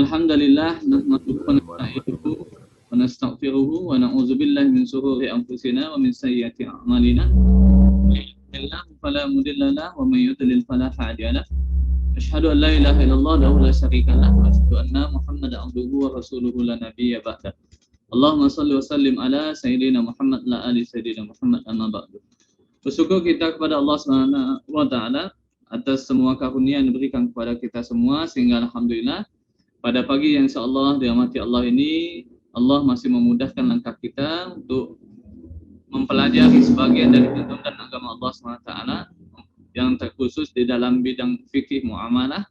Innal hamdalillah nahmaduhu wa nasta'inuhu wa nastaghfiruhu wa na'udzu billahi min shururi anfusina wa min sayyiati a'malina. May yahdihillahu fala mudilla lahu wa may yudlil fala hadiya lahu. Asyhadu an la ilaha illallah wa la syarika lahu wa asyhadu anna Muhammadan abduhu wa rasuluhu la nabiyya ba'da. Allahumma shalli wa sallim ala sayyidina Muhammad la ali sayyidina Muhammad amma ba'du. Bersyukur kita kepada Allah Subhanahu wa taala atas semua karunia yang diberikan kepada kita semua, sehingga alhamdulillah pada pagi yang insyaallah dirahmati Allah ini, Allah masih memudahkan langkah kita untuk mempelajari sebagian dari tuntunan agama Allah SWT yang terkhusus di dalam bidang fikih muamalah,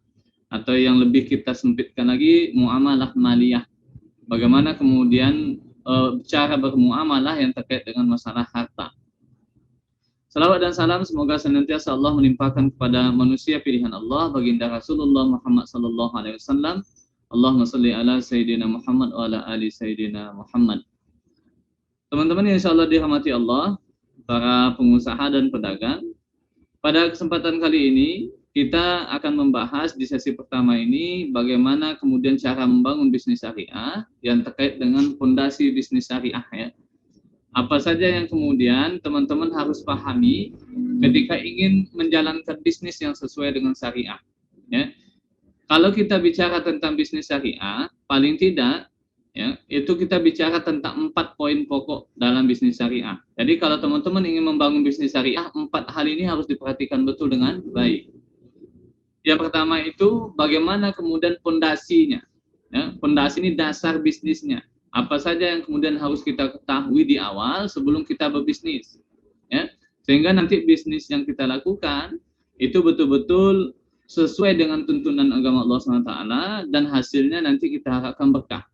atau yang lebih kita sempitkan lagi, muamalah maliyah. Bagaimana kemudian cara bermuamalah yang terkait dengan masalah harta. Salawat dan salam semoga senantiasa Allah menimpakan kepada manusia pilihan Allah, baginda Rasulullah Muhammad sallallahu alaihi wasallam. Allahumma shalli ala sayyidina Muhammad wa ala ali sayyidina Muhammad. Teman-teman yang insyaallah dirahmati Allah, para pengusaha dan pedagang, pada kesempatan kali ini kita akan membahas di sesi pertama ini bagaimana kemudian cara membangun bisnis syariah yang terkait dengan fondasi bisnis syariah ya. Apa saja yang kemudian teman-teman harus pahami ketika ingin menjalankan bisnis yang sesuai dengan syariah ya. Kalau kita bicara tentang bisnis syariah, paling tidak ya, itu kita bicara tentang 4 poin pokok dalam bisnis syariah. Jadi kalau teman-teman ingin membangun bisnis syariah, 4 hal ini harus diperhatikan betul dengan baik. Yang pertama itu bagaimana kemudian fondasinya. Ya, fondasi ini dasar bisnisnya. Apa saja yang kemudian harus kita ketahui di awal sebelum kita berbisnis. Ya, sehingga nanti bisnis yang kita lakukan itu betul-betul sesuai dengan tuntunan agama Allah SWT, dan hasilnya nanti kita harapkan berkah.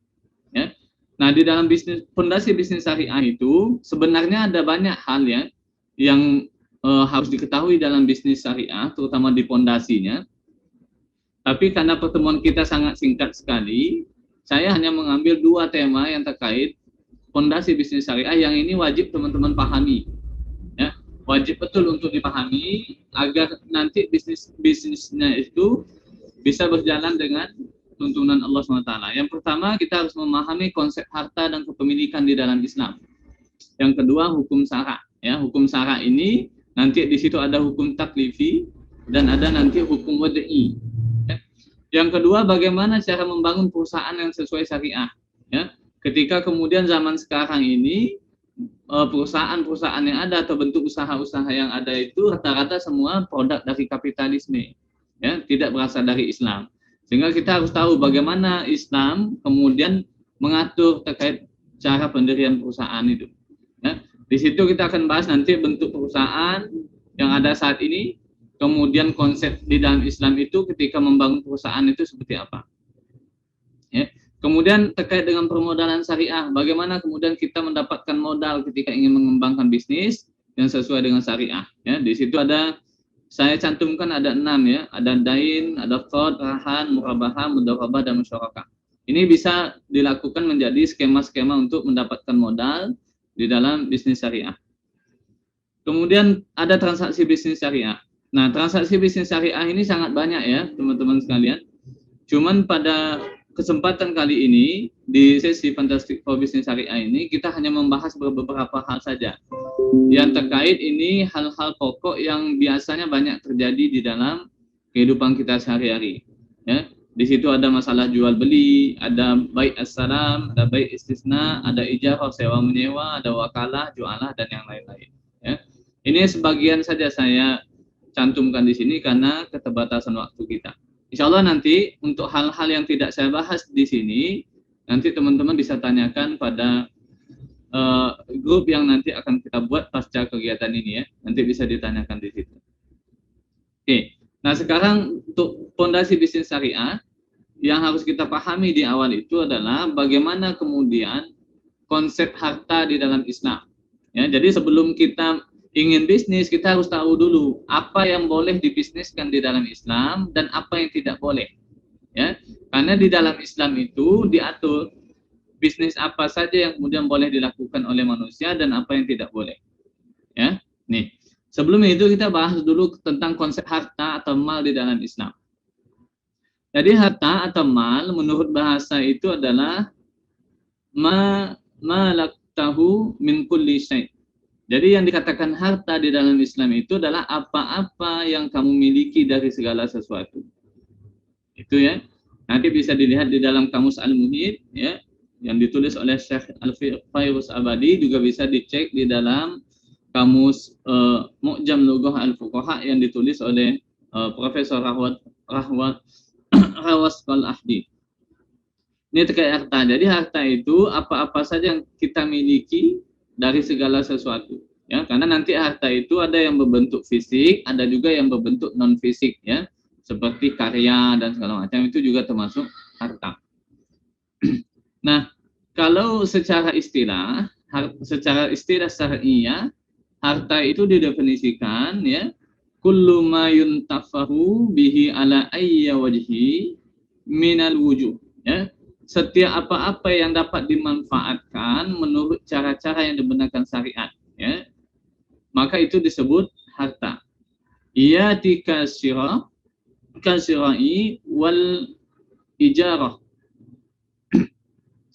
Ya. Nah, di dalam bisnis, fondasi bisnis syariah itu sebenarnya ada banyak hal ya yang harus diketahui dalam bisnis syariah, terutama di fondasinya. Tapi karena pertemuan kita sangat singkat sekali, saya hanya mengambil 2 tema yang terkait fondasi bisnis syariah yang ini wajib teman-teman pahami. Ya. Wajib betul untuk dipahami agar nanti bisnisnya itu bisa berjalan dengan tuntunan Allah SWT. Yang pertama, kita harus memahami konsep harta dan kepemilikan di dalam Islam. Yang kedua, hukum syara. Ya, hukum syara ini nanti di situ ada hukum taklifi dan ada nanti hukum wad'i. Ya. Yang kedua, bagaimana cara membangun perusahaan yang sesuai syariah. Ya. Ketika kemudian zaman sekarang ini perusahaan-perusahaan yang ada atau bentuk usaha-usaha yang ada itu rata-rata semua produk dari kapitalisme, ya, tidak berasal dari Islam. Sehingga kita harus tahu bagaimana Islam kemudian mengatur terkait cara pendirian perusahaan itu. Ya. Di situ kita akan bahas nanti bentuk perusahaan yang ada saat ini, kemudian konsep di dalam Islam itu ketika membangun perusahaan itu seperti apa. Ya. Kemudian terkait dengan permodalan syariah, bagaimana kemudian kita mendapatkan modal ketika ingin mengembangkan bisnis yang sesuai dengan syariah. Ya, di situ ada, saya cantumkan ada 6 ya, ada dain, ada qard, rahan, murabahah, mudharabah, dan musyarakah. Ini bisa dilakukan menjadi skema-skema untuk mendapatkan modal di dalam bisnis syariah. Kemudian ada transaksi bisnis syariah. Nah, transaksi bisnis syariah ini sangat banyak ya, teman-teman sekalian. Cuman pada kesempatan kali ini di sesi Fantastic for Business Syariah ini kita hanya membahas beberapa hal saja yang terkait ini hal-hal pokok yang biasanya banyak terjadi di dalam kehidupan kita sehari-hari. Ya, di situ ada masalah jual beli, ada bai' as-salam, ada bai' istisna, ada ijarah sewa menyewa, ada wakalah, jualah, dan yang lain-lain. Ya, ini sebagian saja saya cantumkan di sini karena keterbatasan waktu kita. Insya Allah nanti untuk hal-hal yang tidak saya bahas di sini, nanti teman-teman bisa tanyakan pada grup yang nanti akan kita buat pasca kegiatan ini ya. Nanti bisa ditanyakan di situ. Oke, nah sekarang untuk fondasi bisnis syariah yang harus kita pahami di awal itu adalah bagaimana kemudian konsep harta di dalam Islam. Ya, jadi sebelum kita ingin bisnis, kita harus tahu dulu apa yang boleh dibisniskan di dalam Islam dan apa yang tidak boleh. Ya, karena di dalam Islam itu diatur bisnis apa saja yang kemudian boleh dilakukan oleh manusia dan apa yang tidak boleh. Ya, nih. Sebelum itu kita bahas dulu tentang konsep harta atau mal di dalam Islam. Jadi harta atau mal menurut bahasa itu adalah malaktahu min kulli syai'. Jadi yang dikatakan harta di dalam Islam itu adalah apa-apa yang kamu miliki dari segala sesuatu. Itu ya. Nanti bisa dilihat di dalam Kamus Al-Muhit ya, yang ditulis oleh Syekh Al-Fairuz Abadi, juga bisa dicek di dalam Kamus Mu'jam Lughah Al-Fuqaha yang ditulis oleh Profesor Rawas Al-Ahdi. Ini terkait harta. Jadi harta itu apa-apa saja yang kita miliki dari segala sesuatu. Ya, karena nanti harta itu ada yang berbentuk fisik, ada juga yang berbentuk non fisik ya, seperti karya dan segala macam, itu juga termasuk harta. Nah, kalau secara istilah syar'iyyah, harta itu didefinisikan ya, kullu ma yuntafahu bihi ala ayyi wajhi minal wujuh ya. Setiap apa-apa yang dapat dimanfaatkan menurut cara-cara yang dibenarkan syariat ya, maka itu disebut harta. Iyati kasira'i wal ijarah,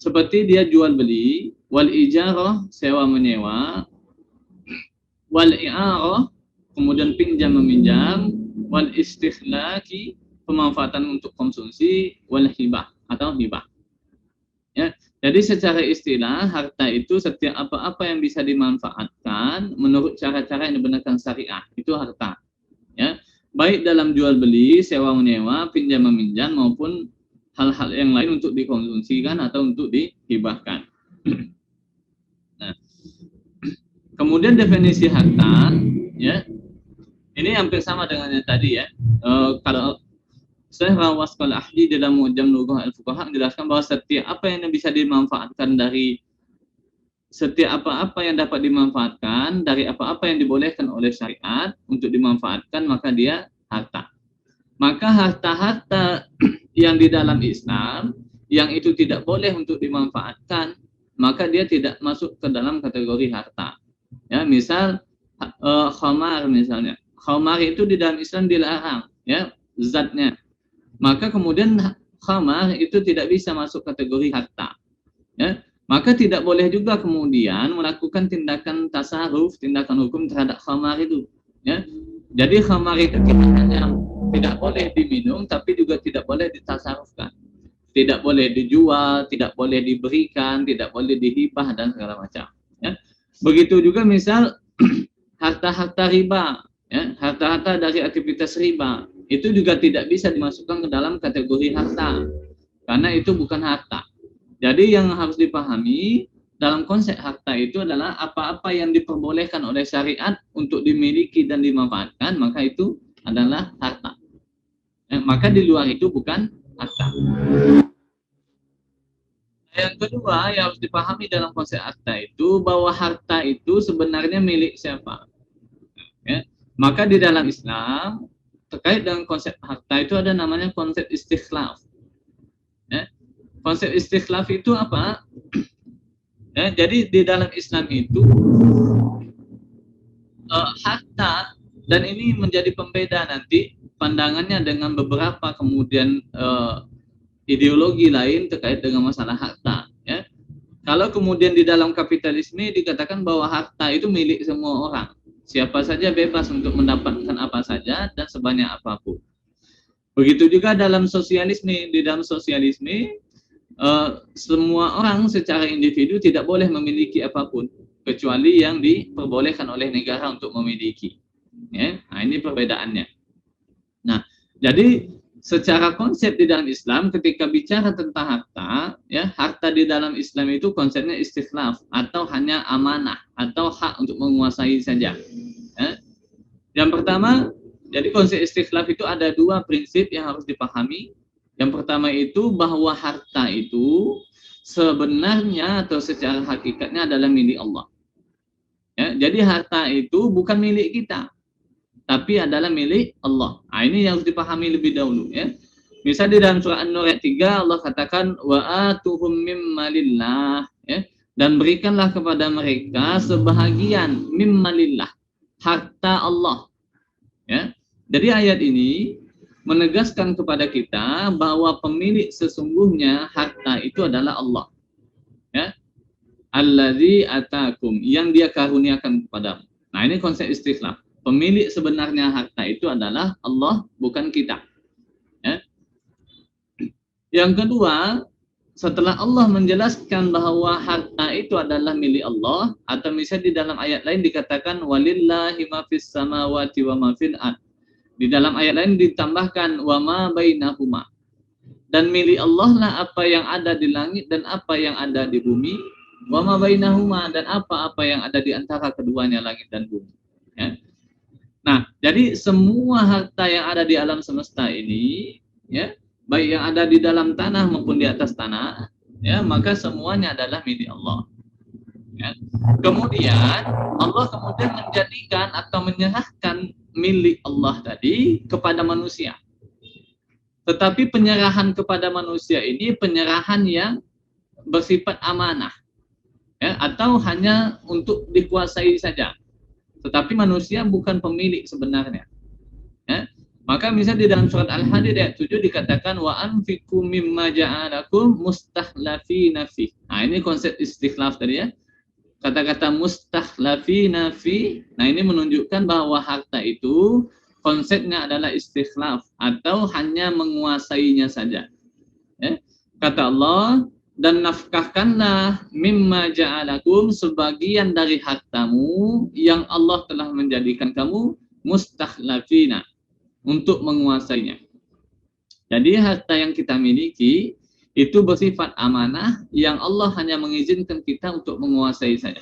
seperti dia jual beli, wal ijarah sewa menyewa, wal i'arah kemudian pinjam meminjam, wal istikhlaki pemanfaatan untuk konsumsi, wal hibah atau hibah. Ya, jadi secara istilah harta itu setiap apa-apa yang bisa dimanfaatkan menurut cara-cara yang dibenarkan syariah, itu harta. Ya, baik dalam jual beli, sewa menyewa, pinjam meminjam maupun hal-hal yang lain untuk dikonsumsikan atau untuk dihibahkan. Nah, kemudian definisi harta, ya, ini hampir sama dengan yang tadi ya. Kalau Syekh Rawas Al-Ahdi dalam Mu'jam Lughah Al-Fuqaha menjelaskan bahwa setiap apa yang bisa dimanfaatkan dari setiap apa-apa yang dapat dimanfaatkan dari apa-apa yang dibolehkan oleh syariat untuk dimanfaatkan, maka dia harta. Maka harta-harta yang di dalam Islam yang itu tidak boleh untuk dimanfaatkan, maka dia tidak masuk ke dalam kategori harta. Ya, misal khamar misalnya. Khamar itu di dalam Islam dilarang, ya, zatnya. Maka kemudian khamar itu tidak bisa masuk kategori harta. Ya, maka tidak boleh juga kemudian melakukan tindakan tasarruf, tindakan hukum terhadap khamar itu. Ya, jadi khamar itu tidak boleh diminum, tapi juga tidak boleh ditasarrufkan, tidak boleh dijual, tidak boleh diberikan, tidak boleh dihibah dan segala macam. Ya, begitu juga misal harta-harta riba, ya, harta-harta dari aktivitas riba itu juga tidak bisa dimasukkan ke dalam kategori harta, karena itu bukan harta. Jadi yang harus dipahami dalam konsep harta itu adalah apa-apa yang diperbolehkan oleh syariat untuk dimiliki dan dimanfaatkan, maka itu adalah harta. Maka di luar itu bukan harta. Yang kedua yang harus dipahami dalam konsep harta itu bahwa harta itu sebenarnya milik siapa. Ya. Maka di dalam Islam terkait dengan konsep harta itu ada namanya konsep istikhlaf. Ya. Konsep istikhlaf itu apa? Ya, jadi di dalam Islam itu harta, dan ini menjadi pembeda nanti pandangannya dengan beberapa kemudian ideologi lain terkait dengan masalah harta. Ya. Kalau kemudian di dalam kapitalisme dikatakan bahwa harta itu milik semua orang, siapa saja bebas untuk mendapatkan apa saja dan sebanyak apapun. Begitu juga dalam sosialisme. Di dalam sosialisme semua orang secara individu tidak boleh memiliki apapun kecuali yang diperbolehkan oleh negara untuk memiliki. Ya, nah ini perbedaannya. Nah, jadi secara konsep di dalam Islam ketika bicara tentang harta, ya, harta di dalam Islam itu konsepnya istikhlaf atau hanya amanah atau hak untuk menguasai saja. Ya. Yang pertama, jadi konsep istikhlaf itu ada dua prinsip yang harus dipahami. Yang pertama itu bahwa harta itu sebenarnya atau secara hakikatnya adalah milik Allah. Ya, jadi harta itu bukan milik kita, tapi adalah milik Allah. Nah, ini yang harus dipahami lebih dahulu. Ya. Misal di dalam surah An-Nur ayat 3 Allah katakan wa atuhum mimmalillah, ya, dan berikanlah kepada mereka sebahagian mimmalillah, harta Allah. Ya. Jadi ayat ini menegaskan kepada kita bahwa pemilik sesungguhnya harta itu adalah Allah. Ya. Allazi atakum, yang dia karuniakan kepadamu. Nah, ini konsep istikhlaf. Pemilik sebenarnya harta itu adalah Allah, bukan kita. Ya. Yang kedua, setelah Allah menjelaskan bahwa harta itu adalah milik Allah, atau misalnya di dalam ayat lain dikatakan walillahi ma fis samawati wa ma fil ard. Di dalam ayat lain ditambahkan wa ma bainahuma. Dan milik Allah lah apa yang ada di langit dan apa yang ada di bumi, wa ma bainahuma, dan apa-apa yang ada di antara keduanya, langit dan bumi. Ya. Nah, jadi semua harta yang ada di alam semesta ini, ya, baik yang ada di dalam tanah maupun di atas tanah, ya, maka semuanya adalah milik Allah. Ya. Kemudian Allah kemudian menjadikan atau menyerahkan milik Allah tadi kepada manusia. Tetapi penyerahan kepada manusia ini penyerahan yang bersifat amanah, ya, atau hanya untuk dikuasai saja. Tetapi manusia bukan pemilik sebenarnya. Ya. Maka misalnya di dalam surat Al-Hadid ayat 7 dikatakan wa anfiqu mimma ja'alakum mustakhlafina fi. Nah, ini konsep istikhlaf tadi ya. Kata-kata mustakhlafina fi, nah ini menunjukkan bahwa harta itu konsepnya adalah istikhlaf atau hanya menguasainya saja. Ya. Kata Allah, dan nafkahkanlah mimma ja'alakum, sebagian dari hartamu yang Allah telah menjadikan kamu mustakhlafina, untuk menguasainya. Jadi harta yang kita miliki itu bersifat amanah yang Allah hanya mengizinkan kita untuk menguasai saja.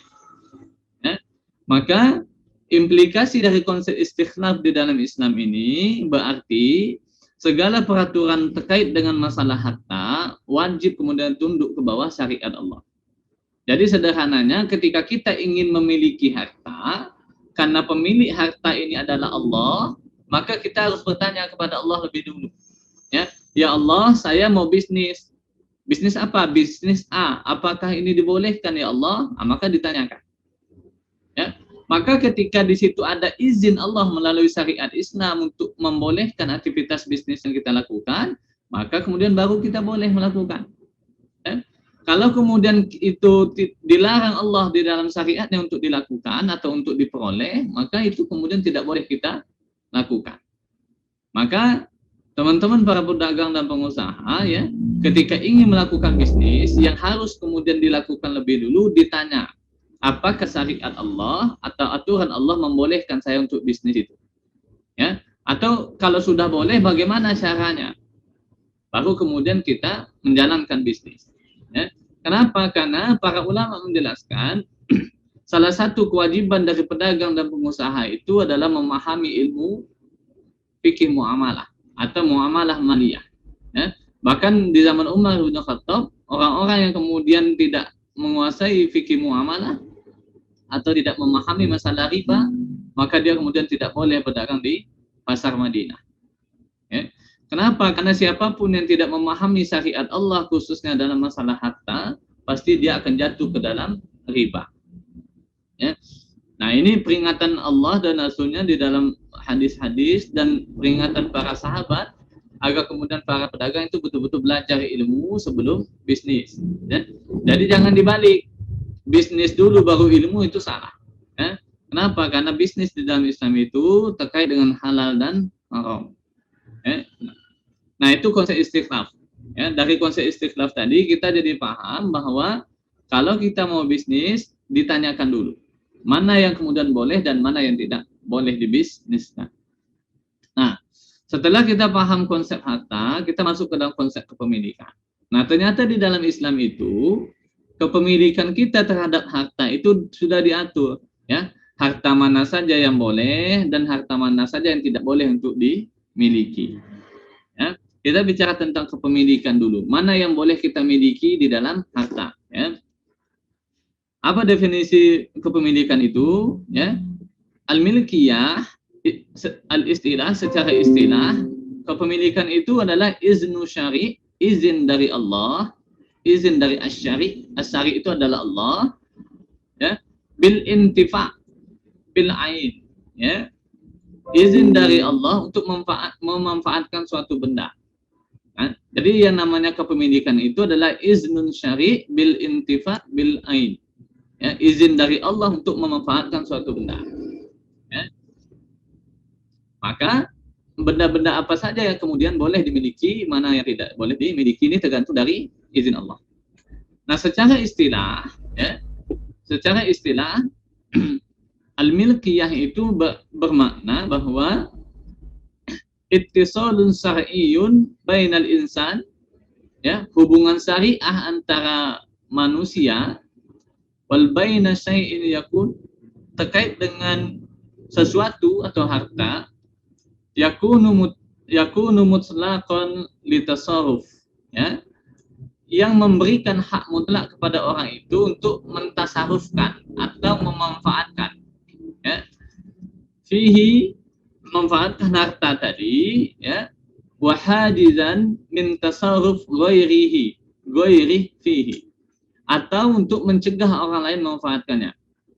Ya. Maka implikasi dari konsep istikhlaf di dalam Islam ini berarti segala peraturan terkait dengan masalah harta wajib kemudian tunduk ke bawah syariat Allah. Jadi sederhananya ketika kita ingin memiliki harta, karena pemilik harta ini adalah Allah, maka kita harus bertanya kepada Allah lebih dulu. Ya Allah, saya mau bisnis. Bisnis apa? Bisnis A. Apakah ini dibolehkan ya Allah? Maka ditanyakan. Ya. Maka ketika di situ ada izin Allah melalui syariat Islam untuk membolehkan aktivitas bisnis yang kita lakukan, maka kemudian baru kita boleh melakukan. Ya. Kalau kemudian itu dilarang Allah di dalam syariatnya untuk dilakukan atau untuk diperoleh, maka itu kemudian tidak boleh kita lakukan. Maka teman-teman para pedagang dan pengusaha, ya, ketika ingin melakukan bisnis, yang harus kemudian dilakukan lebih dulu ditanya, apakah syariat Allah atau aturan Allah membolehkan saya untuk bisnis itu? Ya, atau kalau sudah boleh, bagaimana caranya? Baru kemudian kita menjalankan bisnis. Ya. Kenapa? Karena para ulama menjelaskan salah satu kewajiban dari pedagang dan pengusaha itu adalah memahami ilmu fikih muamalah atau muamalah maliyah. Ya. Bahkan di zaman Umar bin Khattab, orang-orang yang kemudian tidak menguasai fikih muamalah atau tidak memahami masalah riba, maka dia kemudian tidak boleh berdagang di pasar Madinah. Ya. Kenapa? Karena siapapun yang tidak memahami syariat Allah khususnya dalam masalah harta, pasti dia akan jatuh ke dalam riba. Ya. Nah, ini peringatan Allah dan Rasulnya di dalam hadis-hadis dan peringatan para sahabat agar kemudian para pedagang itu betul-betul belajar ilmu sebelum bisnis. Ya. Jadi jangan dibalik. Bisnis dulu baru ilmu, itu salah. Ya. Kenapa? Karena bisnis di dalam Islam itu terkait dengan halal dan haram. Ya. Nah, itu konsep istikhlaf. Ya. Dari konsep istikhlaf tadi kita jadi paham bahwa kalau kita mau bisnis, ditanyakan dulu mana yang kemudian boleh dan mana yang tidak boleh dibisniskan. Nah, setelah kita paham konsep harta, kita masuk ke dalam konsep kepemilikan. Nah, ternyata di dalam Islam itu kepemilikan kita terhadap harta itu sudah diatur, ya. Harta mana saja yang boleh dan harta mana saja yang tidak boleh untuk dimiliki. Ya. Kita bicara tentang kepemilikan dulu. Mana yang boleh kita miliki di dalam harta, ya. Apa definisi kepemilikan itu? Ya. Al-milkiyah, al-istilah, secara istilah, kepemilikan itu adalah iznu syari', izin dari Allah, izin dari asyari'. Asyari' itu adalah Allah, ya, bil intifa' bil ain, ya, izin dari Allah untuk memanfaatkan suatu benda. Nah, jadi yang namanya kepemilikan itu adalah iznun syari' bil intifa' bil ain. Ya, izin dari Allah untuk memanfaatkan suatu benda. Ya. Maka benda-benda apa saja yang kemudian boleh dimiliki, mana yang tidak boleh dimiliki, ini tergantung dari izin Allah. Nah, secara istilah, ya, secara istilah al-milkiyah itu bermakna bahwa ittisalun syar'iyyun bainal insan, ya, hubungan syariah antara manusia wal baina syai'in yakun, terkait dengan sesuatu atau harta, yakunu mutlaqan litasarruf, ya, yang memberikan hak mutlak kepada orang itu untuk mentasarufkan atau memanfaatkan, ya, fihi, memanfaatkan harta tadi, ya, wahadizan min tasarruf ghairihi fihi, atau untuk mencegah orang lain memanfaatkannya.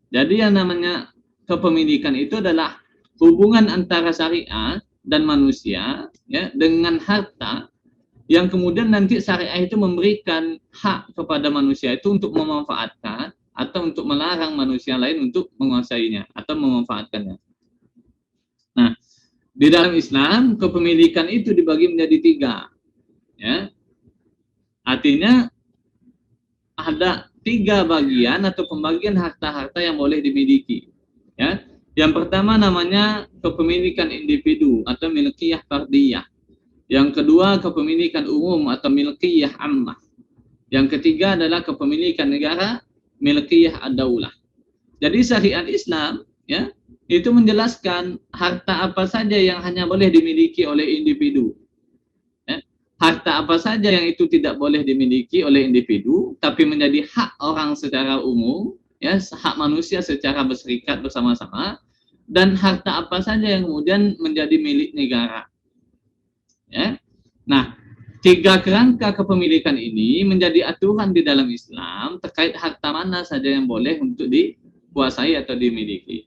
Jadi yang namanya kepemilikan itu adalah hubungan antara syariah dan manusia, ya, dengan harta, yang kemudian nanti syariah itu memberikan hak kepada manusia itu untuk memanfaatkan atau untuk melarang manusia lain untuk menguasainya atau memanfaatkannya. Nah, di dalam Islam kepemilikan itu dibagi menjadi 3, ya. Artinya ada 3 bagian atau pembagian harta-harta yang boleh dimiliki, ya. Yang pertama namanya kepemilikan individu atau milkiyah fardiyah. Yang kedua kepemilikan umum atau milkiyah ammah. Yang ketiga adalah kepemilikan negara, milkiyah ad-daulah. Jadi syariat Islam, ya, itu menjelaskan harta apa saja yang hanya boleh dimiliki oleh individu. Ya. Harta apa saja yang itu tidak boleh dimiliki oleh individu, tapi menjadi hak orang secara umum, ya, hak manusia secara berserikat bersama-sama, dan harta apa saja yang kemudian menjadi milik negara. Ya. Nah, 3 kerangka kepemilikan ini menjadi aturan di dalam Islam terkait harta mana saja yang boleh untuk dikuasai atau dimiliki.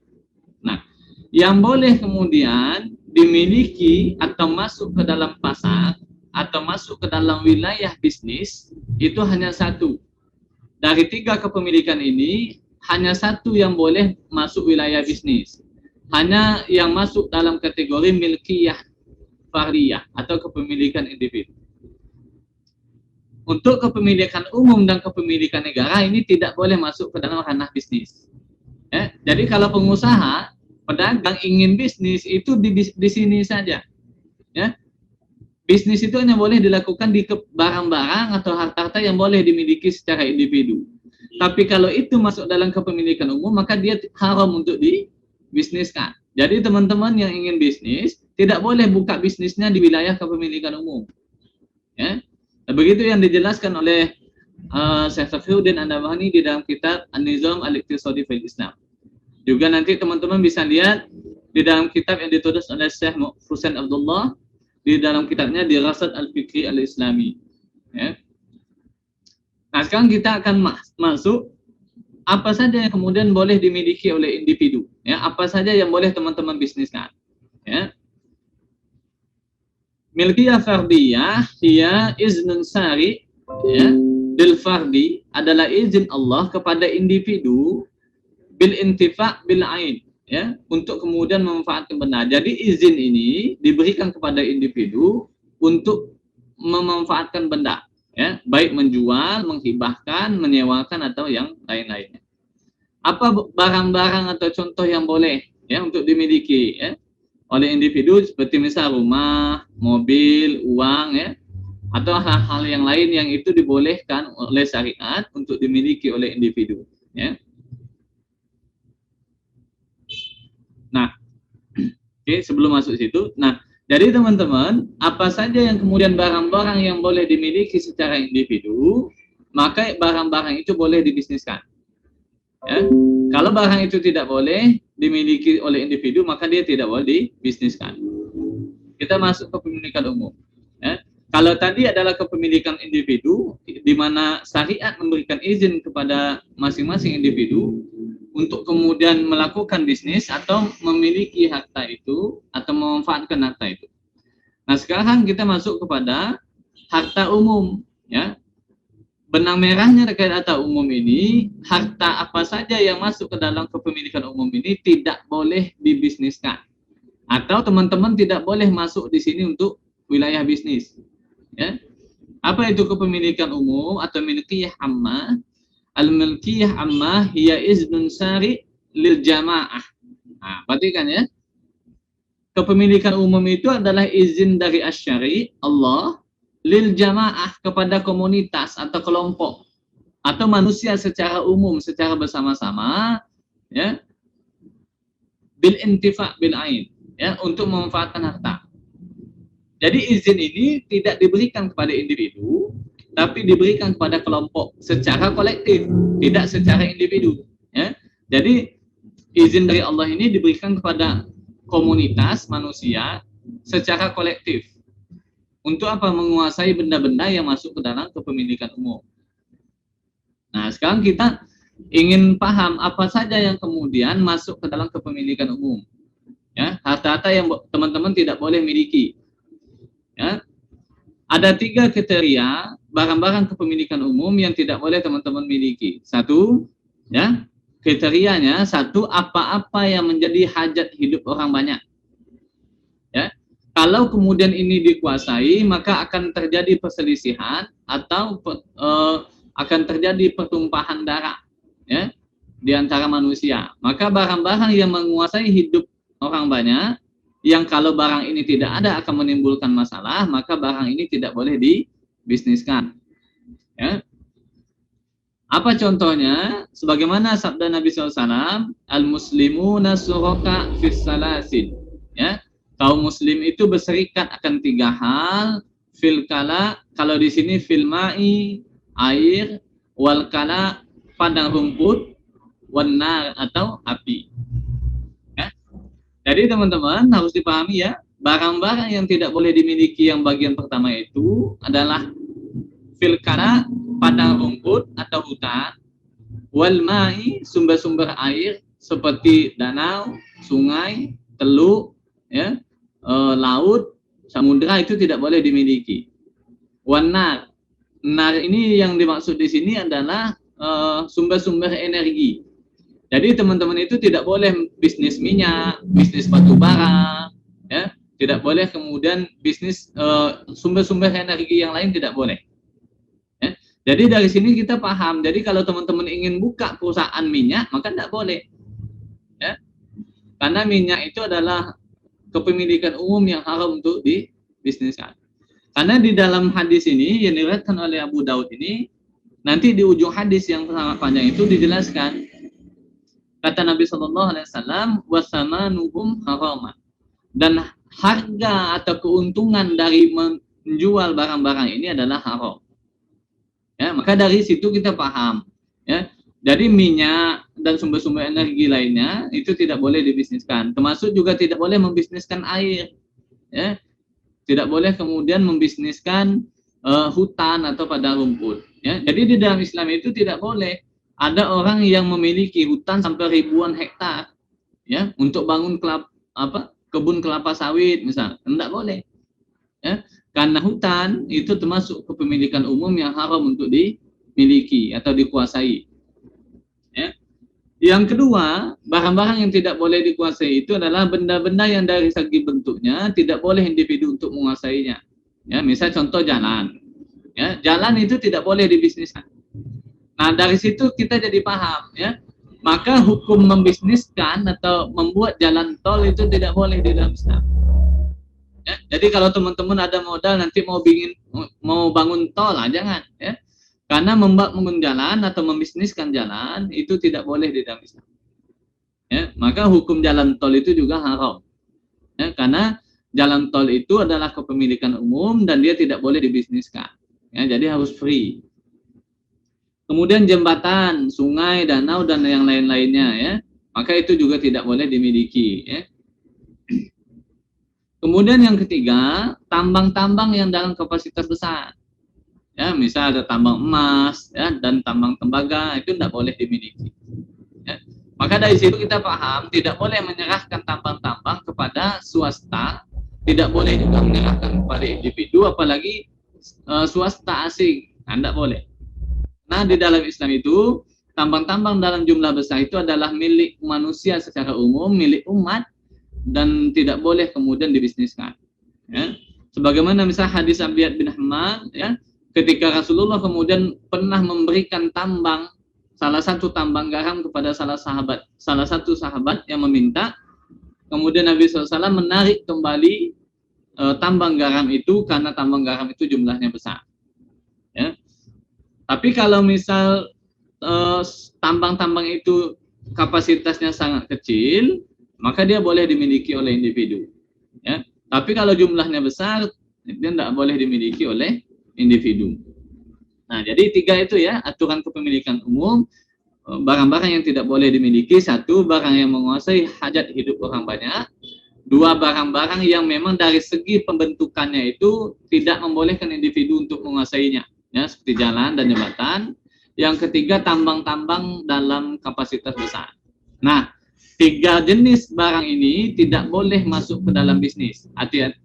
Nah, yang boleh kemudian dimiliki atau masuk ke dalam pasar atau masuk ke dalam wilayah bisnis itu hanya 1. Dari 3 kepemilikan ini, hanya 1 yang boleh masuk wilayah bisnis. Hanya yang masuk dalam kategori milkiyah fardiyah atau kepemilikan individu. Untuk kepemilikan umum dan kepemilikan negara ini tidak boleh masuk ke dalam ranah bisnis. Ya, jadi kalau pengusaha, pedagang ingin bisnis itu di sini saja. Ya, bisnis itu hanya boleh dilakukan di barang-barang atau harta-harta yang boleh dimiliki secara individu. Tapi kalau itu masuk dalam kepemilikan umum, maka dia haram untuk dibisniskan. Jadi teman-teman yang ingin bisnis tidak boleh buka bisnisnya di wilayah kepemilikan umum. Ya, begitu yang dijelaskan oleh Syekh Safiuddin An-Nabhani di dalam kitab An-Nizam Al-Iqtisadi fil Islam. Juga nanti teman-teman bisa lihat di dalam kitab yang ditulis oleh Syekh Husain Abdullah di dalam kitabnya Dirasat Al-Fikri Al-Islami. Ya. Nah, sekarang kita akan masuk apa saja yang kemudian boleh dimiliki oleh individu. Ya, apa saja yang boleh teman-teman bisniskan. Ya. Milkiyah fardiyah dia iznun syari', ya, bil fardi adalah izin Allah kepada individu bil intifa' bil ain, ya, untuk kemudian memanfaatkan benda. Jadi izin ini diberikan kepada individu untuk memanfaatkan benda, ya, baik menjual, menghibahkan, menyewakan atau yang lain-lainnya. Apa barang-barang atau contoh yang boleh, ya, untuk dimiliki, ya, oleh individu seperti misal rumah, mobil, uang, ya, atau hal-hal yang lain yang itu dibolehkan oleh syariat untuk dimiliki oleh individu, ya. Nah, oke, sebelum masuk situ, nah, jadi teman-teman, apa saja yang kemudian barang-barang yang boleh dimiliki secara individu, maka barang-barang itu boleh dibisniskan. Ya. Kalau barang itu tidak boleh dimiliki oleh individu, maka dia tidak boleh dibisniskan. Kita masuk ke kepemilikan umum. Ya. Kalau tadi adalah kepemilikan individu, di mana syariat memberikan izin kepada masing-masing individu untuk kemudian melakukan bisnis atau memiliki harta itu atau memanfaatkan harta itu. Nah, sekarang kita masuk kepada harta umum, ya. Benang merahnya terkait harta umum ini, harta apa saja yang masuk ke dalam kepemilikan umum ini tidak boleh dibisniskan. Atau teman-teman tidak boleh masuk di sini untuk wilayah bisnis. Ya. Apa itu kepemilikan umum atau milkiyah ammah? Al-milkiyah ammah hiya iznun syari' lil jamaah. Nah, perhatikan ya. Kepemilikan umum itu adalah izin dari asy-syari' Allah lil jamaah kepada komunitas atau kelompok atau manusia secara umum, secara bersama-sama, ya, bil intifa' bil ain, ya, untuk memanfaatkan harta. Jadi izin ini tidak diberikan kepada individu, tapi diberikan kepada kelompok secara kolektif, tidak secara individu. Ya. Jadi izin dari Allah ini diberikan kepada komunitas manusia secara kolektif. Untuk apa? Menguasai benda-benda yang masuk ke dalam kepemilikan umum. Nah, sekarang kita ingin paham apa saja yang kemudian masuk ke dalam kepemilikan umum. Ya, harta-harta yang teman-teman tidak boleh miliki. Ya, ada 3 kriteria barang-barang kepemilikan umum yang tidak boleh teman-teman miliki. Satu, ya, kriterianya satu, apa-apa yang menjadi hajat hidup orang banyak. Ya, kalau kemudian ini dikuasai, maka akan terjadi perselisihan atau akan terjadi pertumpahan darah, ya, di antara manusia. Maka barang-barang yang menguasai hidup orang banyak, yang kalau barang ini tidak ada akan menimbulkan masalah, maka barang ini tidak boleh dibisniskan. Ya. Apa contohnya? Sebagaimana sabda Nabi SAW, al-muslimuna suraka fis salasin. Ya. Kaum muslim itu berserikat akan 3 hal, fil kala, kalau di sini fil ma'i, air, wal kala, padang rumput, wan nar atau api. Jadi teman-teman harus dipahami ya, barang-barang yang tidak boleh dimiliki yang bagian pertama itu adalah filkara, padang rumput atau hutan, wal ma'i, sumber-sumber air seperti danau, sungai, teluk, ya, laut, samudra itu tidak boleh dimiliki. Wan nar, nar ini yang dimaksud di sini adalah sumber-sumber energi. Jadi teman-teman itu tidak boleh bisnis minyak, bisnis batu bara, ya, tidak boleh kemudian bisnis sumber-sumber energi yang lain tidak boleh. Ya. Jadi dari sini kita paham. Jadi kalau teman-teman ingin buka perusahaan minyak, maka tidak boleh, ya, karena minyak itu adalah kepemilikan umum yang haram untuk dibisniskan. Karena di dalam hadis ini yang diriwayatkan oleh Abu Daud ini, nanti di ujung hadis yang sangat panjang itu dijelaskan. Kata Nabi Shallallahu Alaihi Wasallam, wasamanuhum haraman, dan harga atau keuntungan dari menjual barang-barang ini adalah haram. Ya, maka dari situ kita paham. Ya, jadi minyak dan sumber-sumber energi lainnya itu tidak boleh dibisniskan. Termasuk juga tidak boleh membisniskan air. Ya, tidak boleh kemudian membisniskan hutan atau padang rumput. Ya, jadi di dalam Islam itu tidak boleh. Ada orang yang memiliki hutan sampai ribuan hektar, ya, untuk bangun kebun kelapa sawit misalnya, tidak boleh, ya, karena hutan itu termasuk kepemilikan umum yang haram untuk dimiliki atau dikuasai. Ya. Yang kedua, barang-barang yang tidak boleh dikuasai itu adalah benda-benda yang dari segi bentuknya tidak boleh individu untuk menguasainya. Ya, misal contoh jalan, ya, jalan itu tidak boleh dibisniskan. Nah, dari situ kita jadi paham, ya. Maka hukum membisniskan atau membuat jalan tol itu tidak boleh di dalam Islam. Ya, jadi kalau teman-teman ada modal nanti mau bangun tol, jangan, ya. Karena membangun jalan atau membisniskan jalan itu tidak boleh di dalam Islam. Ya, maka hukum jalan tol itu juga haram. Ya, karena jalan tol itu adalah kepemilikan umum dan dia tidak boleh dibisniskan. Ya, jadi harus free. Kemudian jembatan, sungai, danau, dan yang lain-lainnya, ya, maka itu juga tidak boleh dimiliki. Ya. Kemudian yang ketiga, tambang-tambang yang dalam kapasitas besar. Ya, misal ada tambang emas, ya, dan tambang tembaga, itu tidak boleh dimiliki. Ya. Maka dari situ kita paham tidak boleh menyerahkan tambang-tambang kepada swasta, tidak boleh juga menyerahkan kepada individu, apalagi swasta asing. Tidak boleh. Nah, di dalam Islam itu tambang-tambang dalam jumlah besar itu adalah milik manusia secara umum, milik umat, dan tidak boleh kemudian dibisniskan. Ya. Sebagaimana misalnya hadis Abiyad bin Ahmad, ya, ketika Rasulullah kemudian pernah memberikan tambang, salah satu tambang garam kepada salah satu sahabat yang meminta, kemudian Nabi SAW menarik kembali tambang garam itu karena tambang garam itu jumlahnya besar. Ya. Tapi kalau misal tambang-tambang itu kapasitasnya sangat kecil, maka dia boleh dimiliki oleh individu. Ya. Tapi kalau jumlahnya besar, dia tidak boleh dimiliki oleh individu. Nah, jadi 3 itu ya, aturan kepemilikan umum. Barang-barang yang tidak boleh dimiliki, 1, barang yang menguasai hajat hidup orang banyak. 2, barang-barang yang memang dari segi pembentukannya itu tidak membolehkan individu untuk menguasainya, ya, seperti jalan dan jembatan. Yang ketiga, tambang-tambang dalam kapasitas besar. Nah, 3 jenis barang ini tidak boleh masuk ke dalam bisnis.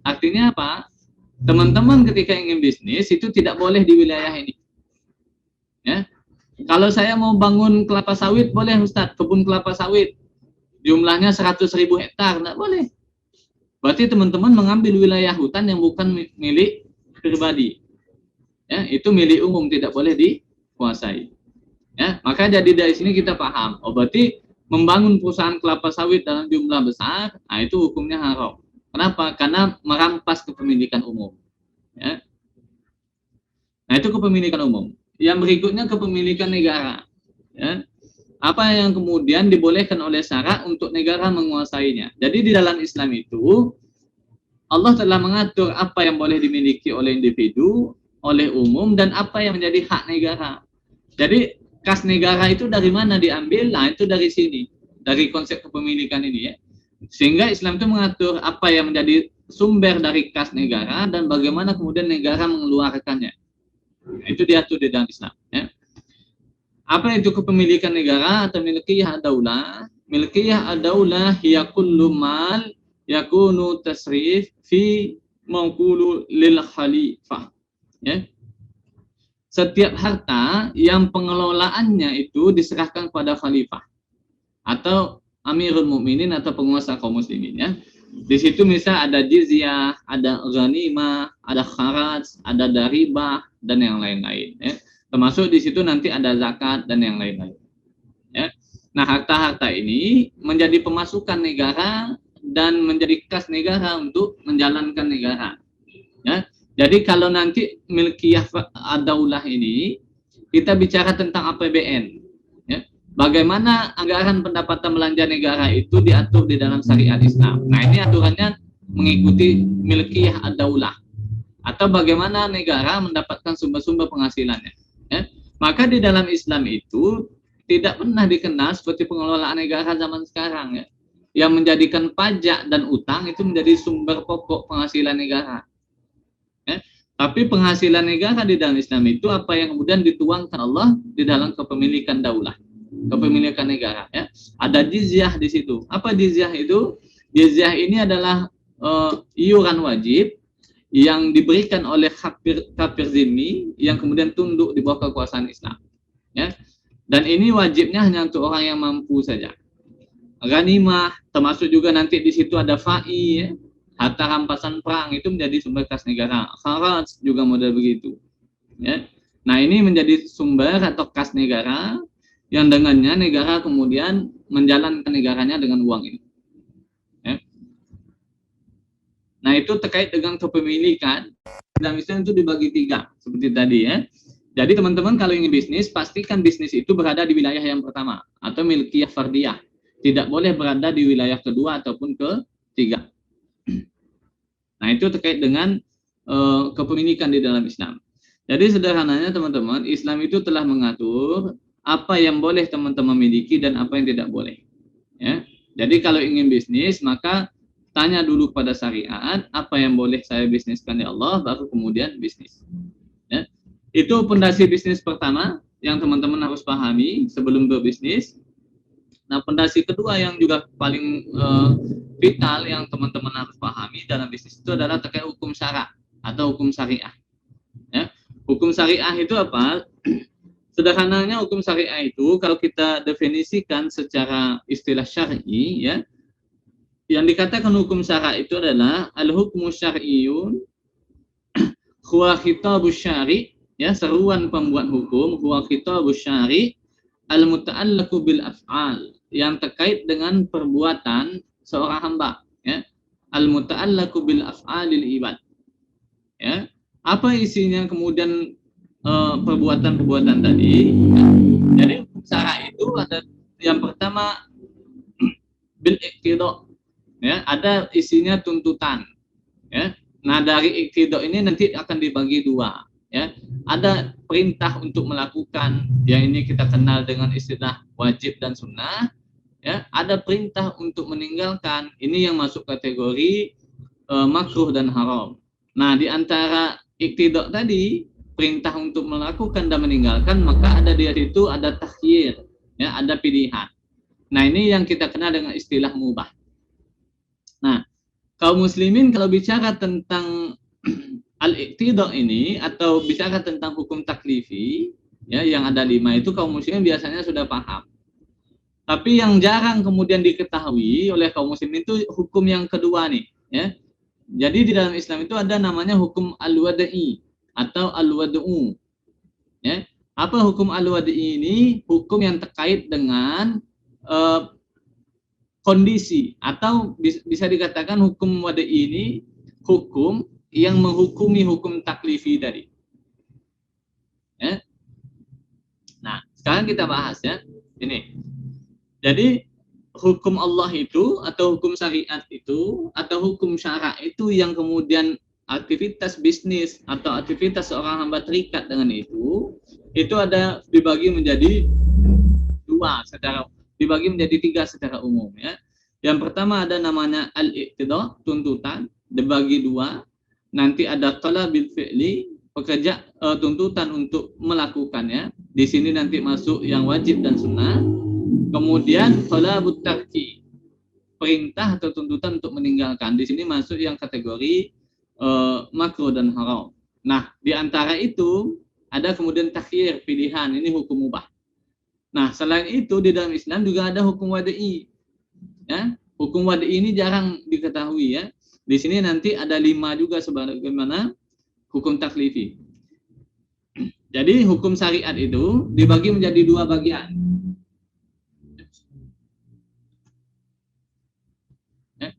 Artinya apa? Teman-teman ketika ingin bisnis itu tidak boleh di wilayah ini. Ya. Kalau saya mau bangun kelapa sawit, boleh Ustadz, kebun kelapa sawit. Jumlahnya 100.000 hektar, tidak boleh. Berarti teman-teman mengambil wilayah hutan yang bukan milik pribadi. Ya, itu milik umum, tidak boleh dikuasai. Ya, maka jadi dari sini kita paham, berarti membangun perusahaan kelapa sawit dalam jumlah besar, nah itu hukumnya haram. Kenapa? Karena merampas kepemilikan umum. Ya. Nah, itu kepemilikan umum. Yang berikutnya kepemilikan negara. Ya. Apa yang kemudian dibolehkan oleh syarak untuk negara menguasainya. Jadi di dalam Islam itu Allah telah mengatur apa yang boleh dimiliki oleh individu, oleh umum, dan apa yang menjadi hak negara. Jadi kas negara itu dari mana diambil? Nah, itu dari sini, dari konsep kepemilikan ini ya. Sehingga Islam itu mengatur apa yang menjadi sumber dari kas negara dan bagaimana kemudian negara mengeluarkannya. Nah, itu diatur di dalam Islam ya. Apa itu kepemilikan negara atau milkiyah ad-daulah? Milkiyah ad-daulah hiya kullu mal yakunu tasrif fi mawqulu lil khalifah. Ya. Setiap harta yang pengelolaannya itu diserahkan pada khalifah atau amirul mukminin atau penguasa kaum muslimin ya. Di situ misal ada jizyah, ada ghanimah, ada kharaj, ada daribah dan yang lain-lain ya. Termasuk di situ nanti ada zakat dan yang lain-lain. Ya. Nah, harta-harta ini menjadi pemasukan negara dan menjadi kas negara untuk menjalankan negara. Ya. Jadi kalau nanti milkiyah ad-daulah ini kita bicara tentang APBN. Ya. Bagaimana anggaran pendapatan belanja negara itu diatur di dalam syariat Islam. Nah, ini aturannya mengikuti milkiyah ad-daulah. Atau bagaimana negara mendapatkan sumber-sumber penghasilannya. Ya. Maka di dalam Islam itu tidak pernah dikenal seperti pengelolaan negara zaman sekarang ya, yang menjadikan pajak dan utang itu menjadi sumber pokok penghasilan negara. Ya. Tapi penghasilan negara di dalam Islam itu apa yang kemudian dituangkan Allah di dalam kepemilikan daulah, kepemilikan negara. Ya. Ada jizyah di situ. Apa jizyah itu? Jizyah ini adalah iuran wajib yang diberikan oleh kafir zimmi yang kemudian tunduk di bawah kekuasaan Islam. Ya. Dan ini wajibnya hanya untuk orang yang mampu saja. Ghanimah, termasuk juga nanti di situ ada fa'i, ya. Harta rampasan perang itu menjadi sumber kas negara. Kharaj juga model begitu. Ya. Nah, ini menjadi sumber atau kas negara yang dengannya negara kemudian menjalankan negaranya dengan uang ini. Nah, itu terkait dengan kepemilikan. Dalam Islam itu dibagi 3, seperti tadi ya. Jadi teman-teman kalau ingin bisnis, pastikan bisnis itu berada di wilayah yang pertama, atau milkiyah fardiyah. Tidak boleh berada di wilayah kedua ataupun ketiga. Nah, itu terkait dengan kepemilikan di dalam Islam. Jadi sederhananya teman-teman, Islam itu telah mengatur apa yang boleh teman-teman miliki dan apa yang tidak boleh. Ya. Jadi kalau ingin bisnis, maka tanya dulu pada syariat, apa yang boleh saya bisniskan ya Allah, baru kemudian bisnis. Ya. Itu pondasi bisnis pertama yang teman-teman harus pahami sebelum berbisnis. Nah, fondasi kedua yang juga paling vital yang teman-teman harus pahami dalam bisnis itu adalah terkait hukum syara atau hukum syariah. Ya. Hukum syariah itu apa? Sederhananya hukum syariah itu kalau kita definisikan secara istilah syar'i, ya, yang dikatakan hukum syara itu adalah al-hukmu syar'iyyun huwa khitabus syari', ya, seruan pembuat hukum, huwa khitabus syari' al-muta'allaqu bil af'al, yang terkait dengan perbuatan seorang hamba, ya, al-muta'allaqu bil af'alil ibad, ya. Apa isinya kemudian perbuatan-perbuatan tadi, ya. Jadi hukum syara itu ada yang pertama bil iqtida, ya, ada isinya tuntutan, ya. Nah, dari iqtida ini nanti akan dibagi dua, ya. Ada perintah untuk melakukan, yang ini kita kenal dengan istilah wajib dan sunnah, ya. Ada perintah untuk meninggalkan, ini yang masuk kategori makruh dan haram. Nah, di antara iqtida tadi, perintah untuk melakukan dan meninggalkan, maka ada di situ ada takhyir, ya, ada pilihan. Nah, ini yang kita kenal dengan istilah mubah. Nah, kaum muslimin kalau bicara tentang al-iqtida ini atau bicara tentang hukum taklifi, ya, yang ada 5 itu, kaum muslimin biasanya sudah paham. Tapi yang jarang kemudian diketahui oleh kaum muslimin itu hukum yang kedua nih, ya. Jadi di dalam Islam itu ada namanya hukum al-wada'i atau al-wad'u, ya. Apa hukum al-wada'i ini? Hukum yang terkait dengan kondisi, atau bisa dikatakan hukum wada'i ini hukum yang menghukumi hukum taklifi tadi, ya. Nah, sekarang kita bahas, ya, ini. Jadi hukum Allah itu atau hukum syariat itu atau hukum syara itu yang kemudian aktivitas bisnis atau aktivitas seorang hamba terikat dengan itu ada dibagi menjadi dibagi menjadi 3 secara umum, ya. Yang pertama ada namanya al-iqtida, tuntutan, dibagi 2. Nanti ada talabil fi'li, pekerja tuntutan untuk melakukannya. Di sini nanti masuk yang wajib dan sunnah. Kemudian talabut tarki, perintah atau tuntutan untuk meninggalkan. Di sini masuk yang kategori makruh dan haram. Nah, di antara itu ada kemudian takhyir, pilihan, ini hukum mubah. Nah, selain itu di dalam Islam juga ada hukum wada'i, ya. Hukum wada'i ini jarang diketahui, ya. Di sini nanti ada 5 juga sebagaimana hukum taklifi. Jadi hukum syariat itu dibagi menjadi 2 bagian.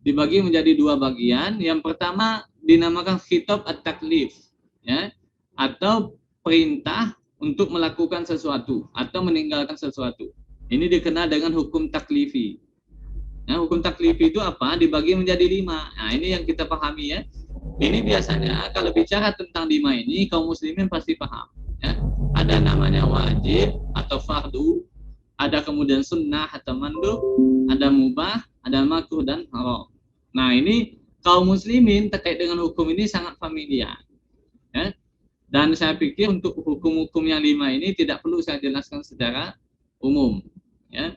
Dibagi menjadi 2 bagian. Yang pertama dinamakan khitab at-taklif, ya, atau perintah untuk melakukan sesuatu atau meninggalkan sesuatu. Ini dikenal dengan hukum taklifi. Nah, hukum taklifi itu apa? Dibagi menjadi 5. Nah, ini yang kita pahami, ya. Ini biasanya kalau bicara tentang 5 ini kaum muslimin pasti paham, ya. Ada namanya wajib atau fardu, ada kemudian sunnah atau mandub, ada mubah, ada makruh dan haram. Nah, ini kaum muslimin terkait dengan hukum ini sangat familiar, ya. Dan saya pikir untuk hukum-hukum yang 5 ini tidak perlu saya jelaskan secara umum, ya.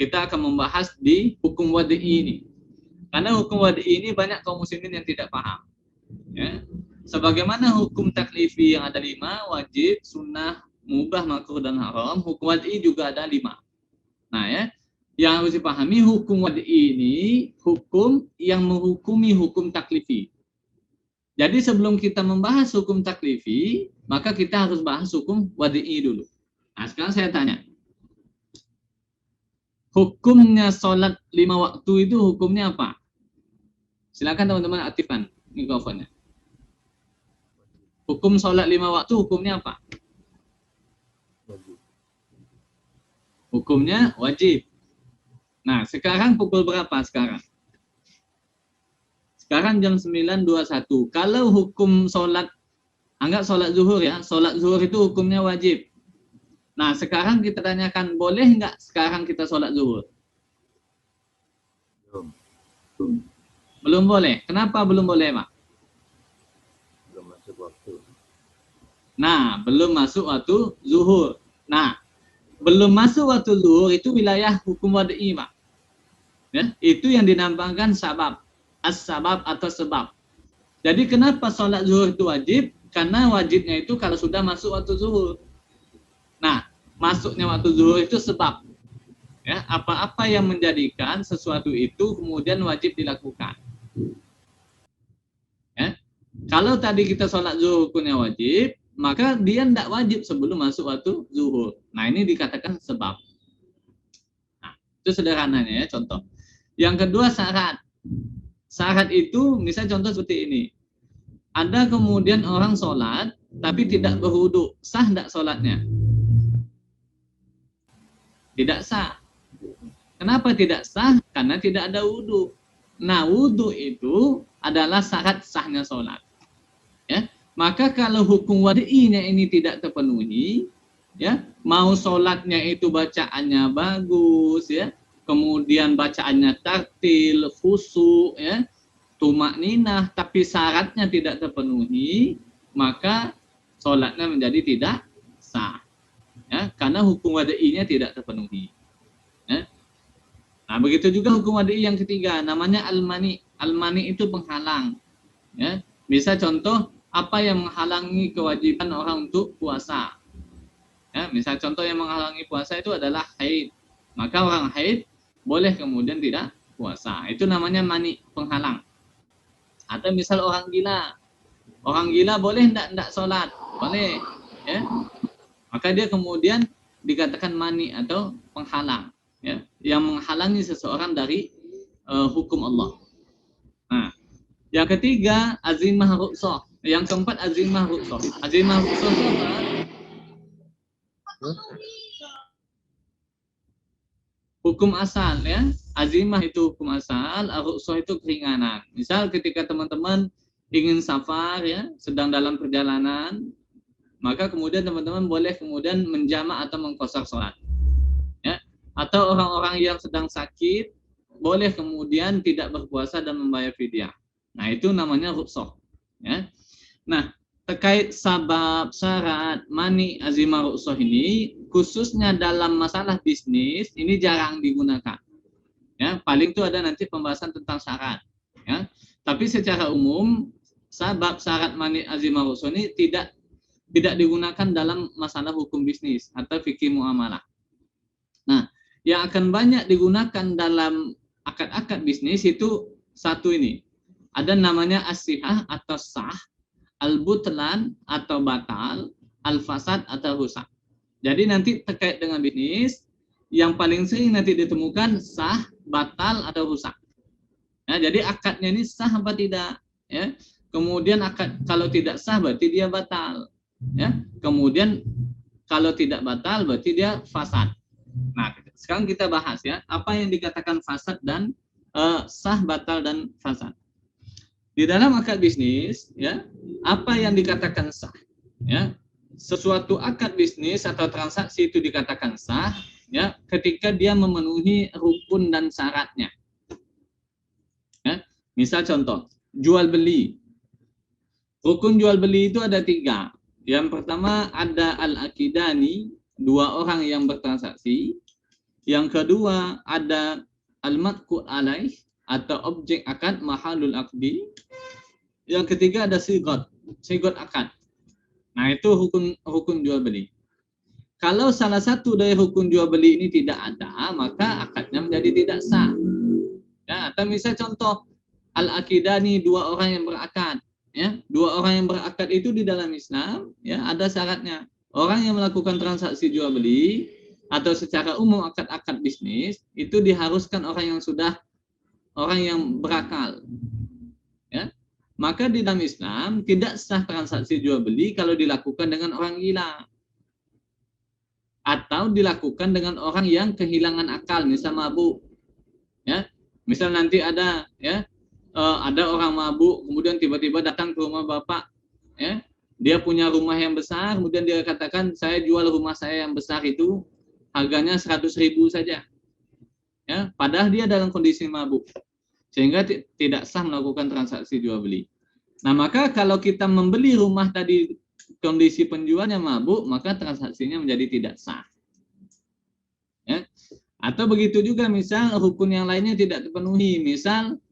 Kita akan membahas di hukum wada'i ini. Karena hukum wada'i ini banyak kaum muslimin yang tidak paham, ya. Sebagaimana hukum taklifi yang ada 5, wajib, sunnah, mubah, makruh dan haram, hukum wada'i juga ada 5. Nah, ya, yang harus dipahami hukum wada'i ini hukum yang menghukumi hukum taklifi. Jadi sebelum kita membahas hukum taklifi, maka kita harus bahas hukum wada'i dulu. Nah, sekarang saya tanya, hukumnya sholat 5 waktu itu hukumnya apa? Silakan teman-teman aktifkan mikrofonnya. Hukum sholat 5 waktu hukumnya apa? Hukumnya wajib. Nah, sekarang pukul berapa sekarang? Sekarang jam 9.21. Kalau hukum sholat, anggap sholat zuhur, ya. Sholat zuhur itu hukumnya wajib. Nah, sekarang kita tanyakan, boleh nggak sekarang kita sholat zuhur? Belum boleh. Kenapa belum boleh, Pak? Belum masuk waktu. Nah, belum masuk waktu zuhur. Nah, belum masuk waktu zuhur itu wilayah hukum wad'i, Pak. Ya, itu yang dinamakan sabab, as-sabab atau sebab. Jadi kenapa sholat zuhur itu wajib? Karena wajibnya itu kalau sudah masuk waktu zuhur. Nah, masuknya waktu zuhur itu sebab. Ya, apa-apa yang menjadikan sesuatu itu kemudian wajib dilakukan. Ya. Kalau tadi kita sholat zuhur hukumnya wajib, maka dia tidak wajib sebelum masuk waktu zuhur. Nah, ini dikatakan sebab. Nah, itu sederhananya ya, contoh. Yang kedua syarat. Syarat itu misalnya contoh seperti ini. Ada kemudian orang sholat tapi tidak berwudu, sah tidak sholatnya? Tidak sah. Kenapa tidak sah? Karena tidak ada wudu. Nah, wudu itu adalah syarat sahnya sholat. Ya, maka kalau hukum wad'inya ini tidak terpenuhi, ya, mau sholatnya itu bacaannya bagus, ya, kemudian bacaannya tartil, khusyuk, ya, tumakninah, tapi syaratnya tidak terpenuhi, maka sholatnya menjadi tidak sah. Ya, karena hukum wad'inya tidak terpenuhi. Ya. Nah, begitu juga hukum wad'i yang ketiga, namanya al-mani. Al-mani itu penghalang. Ya. Bisa contoh, apa yang menghalangi kewajiban orang untuk puasa. Ya, misal contoh yang menghalangi puasa itu adalah haid. Maka orang haid boleh kemudian tidak puasa. Itu namanya mani, penghalang. Atau misal orang gila. Orang gila boleh tidak sholat? Boleh. Ya. Maka dia kemudian dikatakan mani atau penghalang. Ya, yang menghalangi seseorang dari hukum Allah. Nah, yang ketiga azimah ruqsah. Yang keempat azimah ruqsah. Azimah ruqsah itu apa? Hukum asal ya. Azimah itu hukum asal, ruqsah itu keringanan. Misal ketika teman-teman ingin safar ya, sedang dalam perjalanan, maka kemudian teman-teman boleh kemudian menjamak atau mengqashar sholat. Ya. Atau orang-orang yang sedang sakit boleh kemudian tidak berpuasa dan membayar fidyah. Nah, itu namanya ruqsah. Ya. Nah, terkait sabab, syarat, mani, azimah, ruqsah ini khususnya dalam masalah bisnis ini jarang digunakan. Ya, paling itu ada nanti pembahasan tentang syarat. Ya. Tapi secara umum sabab, syarat, mani, azimah, ruqsah ini tidak digunakan dalam masalah hukum bisnis atau fikih muamalah. Nah, yang akan banyak digunakan dalam akad-akad bisnis itu satu ini. Ada namanya as-sihah atau sah, al-butlan atau batal, al-fasad atau rusak. Jadi nanti terkait dengan bisnis, yang paling sering nanti ditemukan sah, batal atau rusak. Ya, jadi akadnya ini sah apa tidak? Ya. Kemudian akad kalau tidak sah berarti dia batal. Ya. Kemudian kalau tidak batal berarti dia fasad. Nah, sekarang kita bahas ya, apa yang dikatakan fasad dan sah, batal, dan fasad. Di dalam akad bisnis, ya, apa yang dikatakan sah? Ya, sesuatu akad bisnis atau transaksi itu dikatakan sah, ya, ketika dia memenuhi rukun dan syaratnya. Ya, misal contoh, jual beli. Rukun jual beli itu ada 3. Yang pertama ada al-aqidani, 2 orang yang bertransaksi. Yang kedua ada al-madku alaih atau objek akad mahalul aqdi. Yang ketiga ada sigot akad. Nah, itu hukum jual beli. Kalau salah satu dari hukum jual beli ini tidak ada, maka akadnya menjadi tidak sah. Ya, atau misalnya contoh al-aqidani, 2 orang yang berakad. Ya, 2 orang yang berakad itu di dalam Islam ya ada syaratnya. Orang yang melakukan transaksi jual beli atau secara umum akad-akad bisnis itu diharuskan orang yang berakal. Ya. Maka di dalam Islam tidak sah transaksi jual beli kalau dilakukan dengan orang gila atau dilakukan dengan orang yang kehilangan akal, misal mabuk. Ya. Misal nanti ada ada orang mabuk kemudian tiba-tiba datang ke rumah bapak, ya. Dia punya rumah yang besar, kemudian dia katakan saya jual rumah saya yang besar itu harganya 100.000 saja. Ya, padahal dia dalam kondisi mabuk. Sehingga tidak sah melakukan transaksi jual beli. Nah, maka kalau kita membeli rumah tadi kondisi penjualnya mabuk, maka transaksinya menjadi tidak sah. Ya. Atau begitu juga misal rukun yang lainnya tidak terpenuhi, misal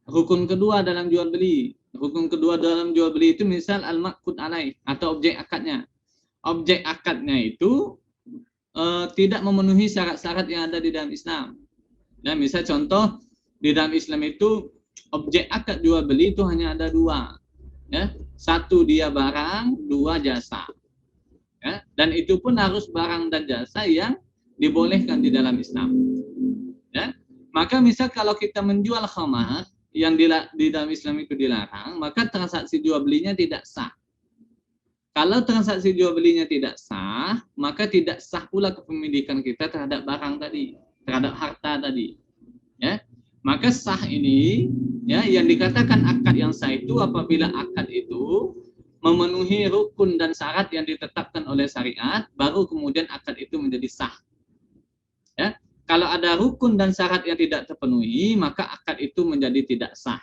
rukun kedua dalam jual beli. Rukun kedua dalam jual beli itu misal al-maqud alaih atau objek akadnya. Objek akadnya itu tidak memenuhi syarat-syarat yang ada di dalam Islam. Nah, misal contoh di dalam Islam itu objek akad jual beli itu hanya ada dua, ya. Satu dia barang, dua jasa, ya. Dan itu pun harus barang dan jasa yang dibolehkan di dalam Islam, ya. Maka misal kalau kita menjual khamar yang di dalam Islam itu dilarang, maka transaksi jual belinya tidak sah. Kalau transaksi jual belinya tidak sah, maka tidak sah pula kepemilikan kita terhadap barang tadi, terhadap harta tadi. Ya, maka sah ini, ya, yang dikatakan akad yang sah itu apabila akad itu memenuhi rukun dan syarat yang ditetapkan oleh syariat, baru kemudian akad itu menjadi sah. Ya, kalau ada rukun dan syarat yang tidak terpenuhi, maka akad itu menjadi tidak sah.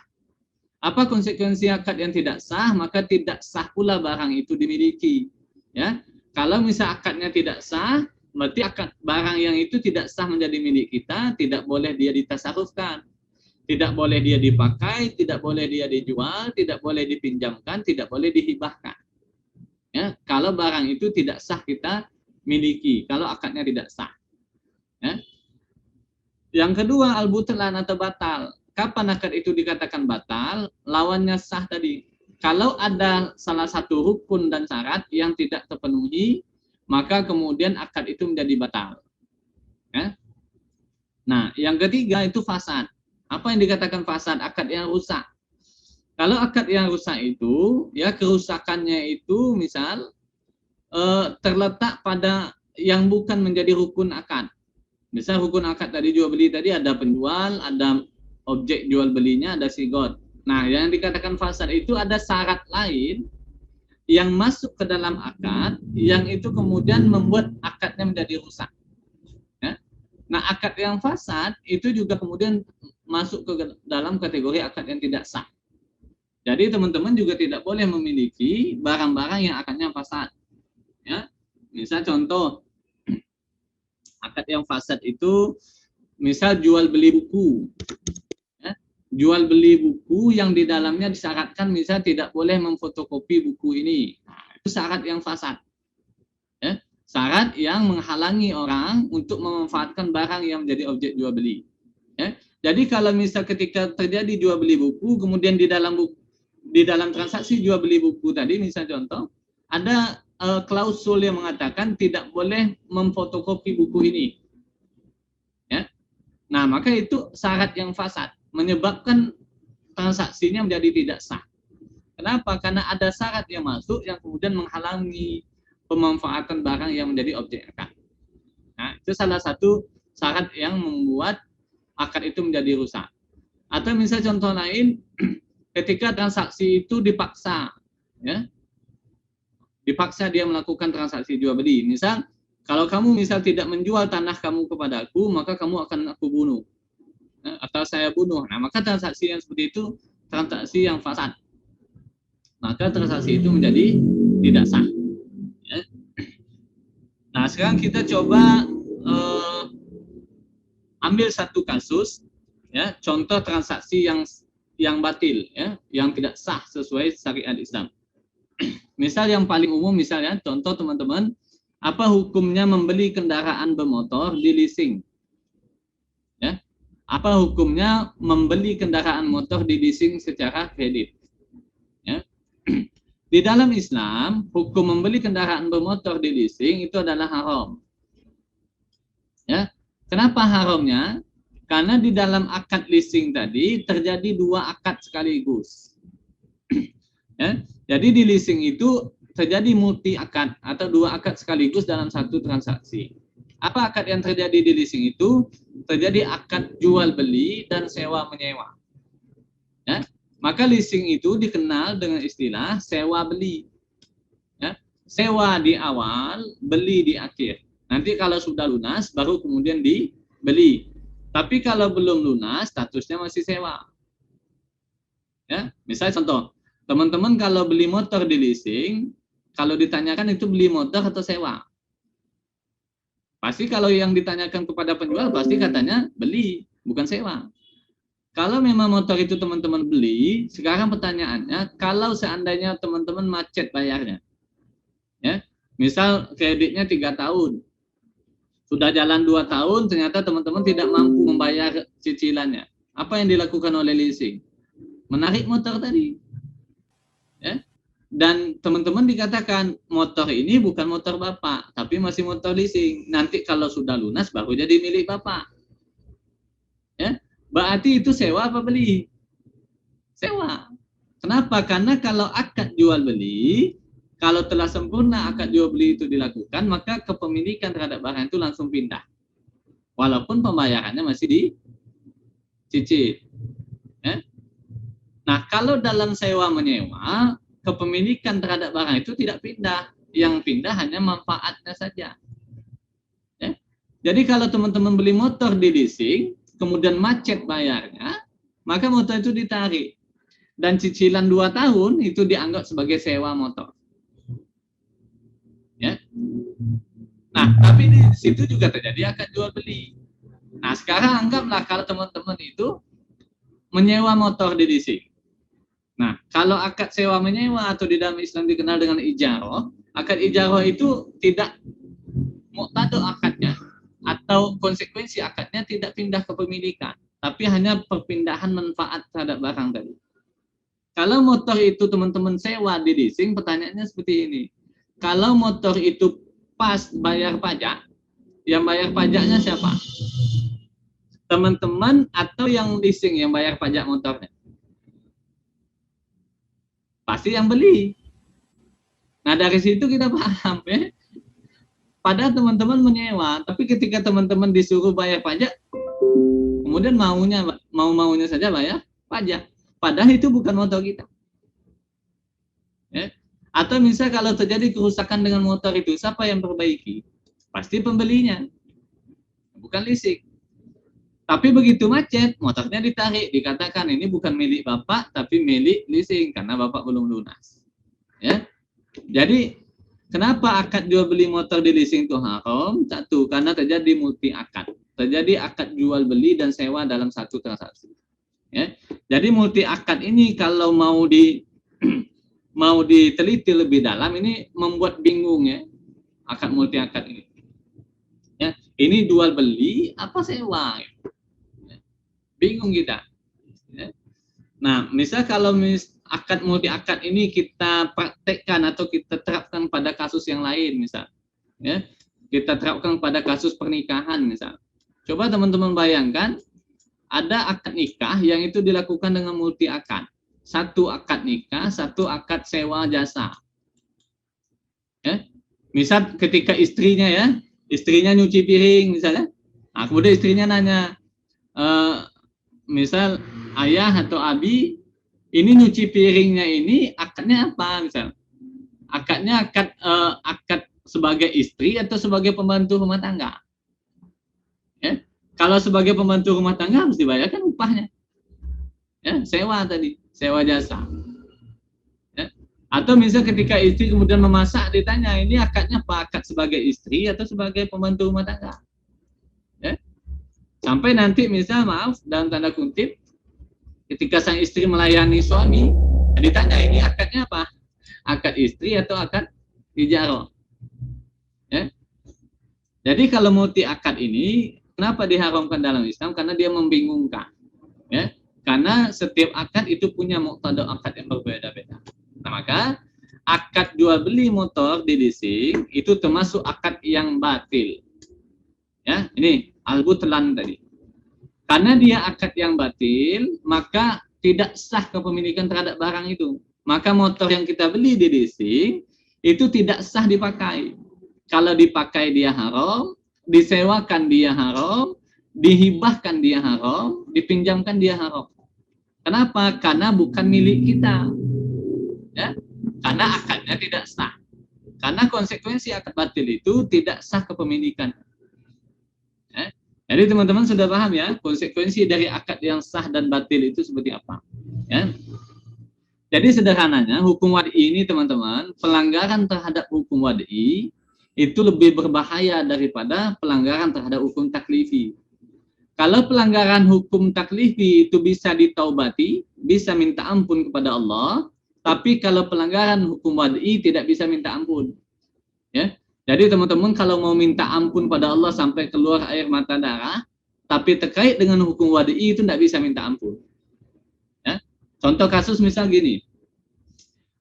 Apa konsekuensi akad yang tidak sah? Maka tidak sah pula barang itu dimiliki. Ya, kalau misal akadnya tidak sah, berarti akad barang yang itu tidak sah menjadi milik kita, tidak boleh dia ditasarufkan, tidak boleh dia dipakai, tidak boleh dia dijual, tidak boleh dipinjamkan, tidak boleh dihibahkan. Ya, kalau barang itu tidak sah kita miliki, kalau akadnya tidak sah. Ya. Yang kedua, al-butlan atau batal. Kapan akad itu dikatakan batal? Lawannya sah tadi. Kalau ada salah satu rukun dan syarat yang tidak terpenuhi, maka kemudian akad itu menjadi batal. Ya. Nah, yang ketiga itu fasad. Apa yang dikatakan fasad? Akad yang rusak. Kalau akad yang rusak itu, ya kerusakannya itu misal terletak pada yang bukan menjadi rukun akad. Misal rukun akad tadi jual beli tadi ada penjual, ada objek jual belinya, ada sigot. Nah, yang dikatakan fasad itu ada syarat lain yang masuk ke dalam akad, yang itu kemudian membuat akadnya menjadi rusak. Ya. Nah, akad yang fasad itu juga kemudian masuk ke dalam kategori akad yang tidak sah. Jadi teman-teman juga tidak boleh memiliki barang-barang yang akadnya fasad. Ya. Misal contoh, akad yang fasad itu misal jual beli buku. Jual beli buku yang di dalamnya disyaratkan misal tidak boleh memfotokopi buku ini. Nah, itu syarat yang fasad. Ya, syarat yang menghalangi orang untuk memanfaatkan barang yang menjadi objek jual beli. Ya, jadi kalau misal ketika terjadi jual beli buku, kemudian di dalam transaksi jual beli buku tadi, misal contoh, ada klausul yang mengatakan tidak boleh memfotokopi buku ini. Ya, nah maka itu syarat yang fasad, menyebabkan transaksinya menjadi tidak sah. Kenapa? Karena ada syarat yang masuk yang kemudian menghalangi pemanfaatan barang yang menjadi objek akad. Nah, itu salah satu syarat yang membuat akad itu menjadi rusak. Atau misalnya contoh lain, ketika transaksi itu dipaksa, ya, dipaksa dia melakukan transaksi jual beli. Misal, kalau kamu misal tidak menjual tanah kamu kepadaku, maka kamu akan aku bunuh. Atau saya bunuh. Nah, maka transaksi yang seperti itu transaksi yang fasad. Maka transaksi itu menjadi tidak sah. Ya. Nah, sekarang kita coba ambil satu kasus, ya, contoh transaksi yang batil, ya, yang tidak sah sesuai syariat Islam. Misal yang paling umum, misalnya contoh teman-teman, apa hukumnya membeli kendaraan bermotor di leasing? Ya. Apa hukumnya membeli kendaraan motor di leasing secara kredit? Ya. Di dalam Islam, hukum membeli kendaraan bermotor di leasing itu adalah haram. Ya. Kenapa haramnya? Karena di dalam akad leasing tadi terjadi dua akad sekaligus. Ya. Jadi di leasing itu terjadi multi akad atau dua akad sekaligus dalam satu transaksi. Apa akad yang terjadi di leasing itu? Terjadi akad jual beli dan sewa menyewa. Ya, maka leasing itu dikenal dengan istilah sewa beli. Ya, sewa di awal, beli di akhir. Nanti kalau sudah lunas baru kemudian dibeli. Tapi kalau belum lunas statusnya masih sewa. Ya, misalnya contoh, teman-teman kalau beli motor di leasing, kalau ditanyakan itu beli motor atau sewa? Pasti kalau yang ditanyakan kepada penjual pasti katanya beli, bukan sewa. Kalau memang motor itu teman-teman beli, sekarang pertanyaannya, kalau seandainya teman-teman macet bayarnya, ya, misal kreditnya 3 tahun, sudah jalan 2 tahun, ternyata teman-teman tidak mampu membayar cicilannya. Apa yang dilakukan oleh leasing? Menarik motor tadi. Ya. Dan teman-teman dikatakan, motor ini bukan motor Bapak, tapi masih motor leasing. Nanti kalau sudah lunas, baru jadi milik Bapak. Ya. Berarti itu sewa apa beli? Sewa. Kenapa? Karena kalau akad jual beli, kalau telah sempurna akad jual beli itu dilakukan, maka kepemilikan terhadap barang itu langsung pindah. Walaupun pembayarannya masih dicicil. Ya? Nah, kalau dalam sewa menyewa, kepemilikan terhadap barang itu tidak pindah. Yang pindah hanya manfaatnya saja. Ya? Jadi kalau teman-teman beli motor di leasing, kemudian macet bayarnya, maka motor itu ditarik. Dan cicilan 2 tahun itu dianggap sebagai sewa motor. Ya. Nah, tapi di situ juga terjadi akad jual beli. Nah, sekarang anggaplah kalau teman-teman itu menyewa motor di leasing. Nah, kalau akad sewa menyewa atau di dalam Islam dikenal dengan ijarah, akad ijarah itu tidak muqtado akadnya atau konsekuensi akadnya tidak pindah kepemilikan, tapi hanya perpindahan manfaat terhadap barang tadi. Kalau motor itu teman-teman sewa di leasing, pertanyaannya seperti ini. Kalau motor itu pas bayar pajak, yang bayar pajaknya siapa? Teman-teman atau yang leasing yang bayar pajak motornya? Pasti yang beli. Nah, dari situ kita paham ya. Padahal teman-teman menyewa, tapi ketika teman-teman disuruh bayar pajak, kemudian maunya saja bayar pajak. Padahal itu bukan motor kita. Ya. Atau misal kalau terjadi kerusakan dengan motor itu, siapa yang perbaiki? Pasti pembelinya, bukan leasing. Tapi begitu macet, motornya ditarik, dikatakan ini bukan milik Bapak, tapi milik leasing karena Bapak belum lunas. Ya. Jadi kenapa akad jual beli motor di leasing itu haram? Satu, karena terjadi multi akad. Terjadi akad jual beli dan sewa dalam satu transaksi. Ya. Jadi multi akad ini kalau mau diteliti lebih dalam, ini membuat bingung ya, akad multi akad ini. Ya, ini jual beli apa sewa? Ya. Bingung kita. Ya. Nah, misal kalau akad multi akad ini kita praktekkan atau kita terapkan pada kasus yang lain, misal, ya, kita terapkan pada kasus pernikahan, misal. Coba teman-teman bayangkan, ada akad nikah yang itu dilakukan dengan multi akad. Satu akad nikah, satu akad sewa jasa. Ya. Misal ketika istrinya nyuci piring misalnya, nah, kemudian istrinya nanya, misal ayah atau abi, ini nyuci piringnya ini akadnya apa misal? Akadnya akad sebagai istri atau sebagai pembantu rumah tangga? Ya. Kalau sebagai pembantu rumah tangga harus dibayarkan upahnya. Ya, sewa tadi, sewa jasa. Ya. Atau misal ketika istri kemudian memasak, ditanya ini akadnya apa? Akad sebagai istri atau sebagai pembantu rumah tangga? Ya. Sampai nanti misal maaf dalam tanda kutip, ketika sang istri melayani suami, ditanya ini akadnya apa? Akad istri atau akad ijarah? Ya. Jadi kalau multi akad ini, kenapa diharamkan dalam Islam? Karena dia membingungkan. Ya. Karena setiap akad itu punya muqtada akad yang berbeda-beda. Nah, maka akad jual beli motor di leasing itu termasuk akad yang batil. Ya, ini al-butlan tadi. Karena dia akad yang batil, maka tidak sah kepemilikan terhadap barang itu. Maka motor yang kita beli di leasing itu tidak sah dipakai. Kalau dipakai dia haram, disewakan dia haram, dihibahkan dia haram, dipinjamkan dia haram. Kenapa? Karena bukan milik kita. Ya? Karena akadnya tidak sah. Karena konsekuensi akad batil itu tidak sah kepemilikan. Ya? Jadi teman-teman sudah paham ya, konsekuensi dari akad yang sah dan batil itu seperti apa. Ya? Jadi sederhananya, hukum wad'i ini teman-teman, pelanggaran terhadap hukum wad'i itu lebih berbahaya daripada pelanggaran terhadap hukum taklifi. Kalau pelanggaran hukum taklifi itu bisa ditaubati, bisa minta ampun kepada Allah, tapi kalau pelanggaran hukum wad'i tidak bisa minta ampun. Ya. Jadi teman-teman kalau mau minta ampun pada Allah sampai keluar air mata darah, tapi terkait dengan hukum wad'i itu tidak bisa minta ampun. Ya. Contoh kasus misal gini,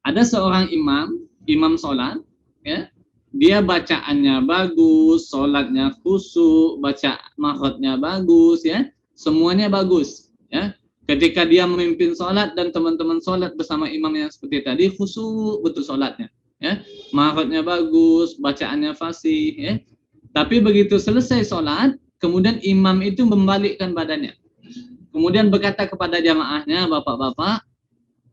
ada seorang imam sholat, ya, dia bacaannya bagus, sholatnya khusyuk, baca mahrotnya bagus, ya, semuanya bagus, ya. Ketika dia memimpin sholat dan teman-teman sholat bersama imam yang seperti tadi, khusyuk betul sholatnya, ya, mahrotnya bagus, bacaannya fasih, ya. Tapi begitu selesai sholat, kemudian imam itu membalikkan badannya, kemudian berkata kepada jamaahnya, bapak-bapak,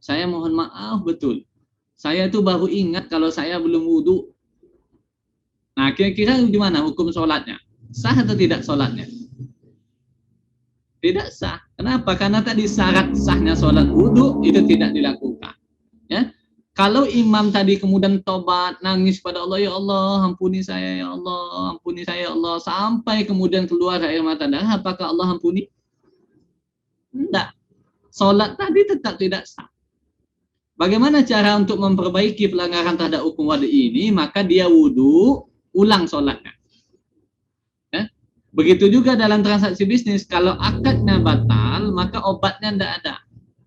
saya mohon maaf betul, saya itu baru ingat kalau saya belum wudhu. Nah, kira-kira gimana hukum sholatnya? Sah atau tidak sholatnya? Tidak sah. Kenapa? Karena tadi syarat sahnya sholat wudhu itu tidak dilakukan. Ya, kalau imam tadi kemudian tobat, nangis pada Allah, ya Allah, ampuni saya, ya Allah, ampuni saya, ya Allah, sampai kemudian keluar air mata darah, apakah Allah ampuni? Tidak. Sholat tadi tetap tidak sah. Bagaimana cara untuk memperbaiki pelanggaran terhadap hukum wad'i ini? Maka dia wudhu, ulang sholatnya. Ya. Begitu juga dalam transaksi bisnis, kalau akadnya batal, maka obatnya tidak ada,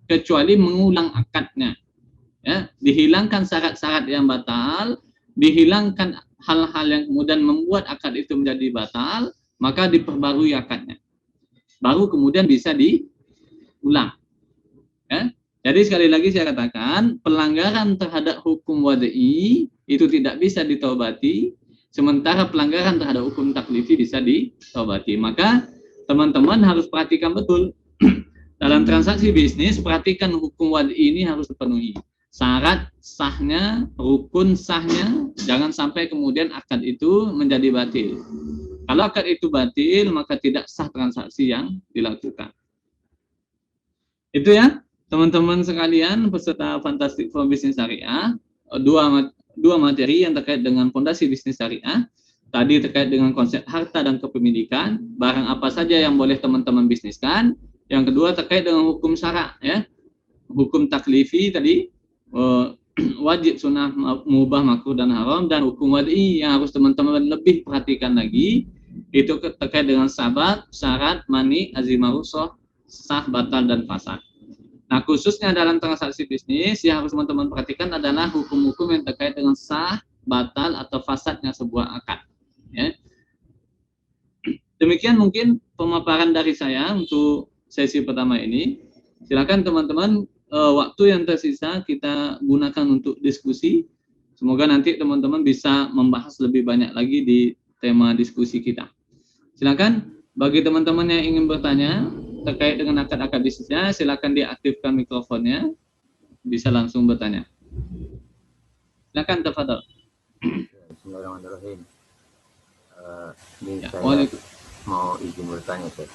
kecuali mengulang akadnya. Ya. Dihilangkan syarat-syarat yang batal, dihilangkan hal-hal yang kemudian membuat akad itu menjadi batal, maka diperbarui akadnya. Baru kemudian bisa diulang. Ya. Jadi sekali lagi saya katakan, pelanggaran terhadap hukum wad'i itu tidak bisa ditaubati, sementara pelanggaran terhadap hukum taklifi bisa ditaubati. Maka teman-teman harus perhatikan betul dalam transaksi bisnis, perhatikan hukum wad'i ini harus dipenuhi. Syarat sahnya, rukun sahnya, jangan sampai kemudian akad itu menjadi batil. Kalau akad itu batil, maka tidak sah transaksi yang dilakukan. Itu ya, teman-teman sekalian, peserta Fantastic for Business Syariah, dua materi yang terkait dengan fondasi bisnis syariah. Tadi terkait dengan konsep harta dan kepemilikan, barang apa saja yang boleh teman-teman bisniskan. Yang kedua terkait dengan hukum syara, ya, hukum taklifi tadi, wajib, sunnah, mubah, makruh dan haram, dan hukum wad'i yang harus teman-teman lebih perhatikan lagi, itu terkait dengan sabat, syarat, mani, azimah rusoh, sah, batal, dan fasad. Nah, khususnya dalam transaksi bisnis yang harus teman-teman perhatikan adalah hukum-hukum yang terkait dengan sah, batal, atau fasadnya sebuah akad. Ya. Demikian mungkin pemaparan dari saya untuk sesi pertama ini. Silakan teman-teman, waktu yang tersisa kita gunakan untuk diskusi. Semoga nanti teman-teman bisa membahas lebih banyak lagi di tema diskusi kita. Silakan bagi teman-teman yang ingin bertanya terkait dengan akad-akad bisnisnya, silakan diaktifkan mikrofonnya, bisa langsung bertanya. Silakan, tafadhol. Bismillahirrahmanirrahim. Ini Ya, saya mau izin bertanya, Pak.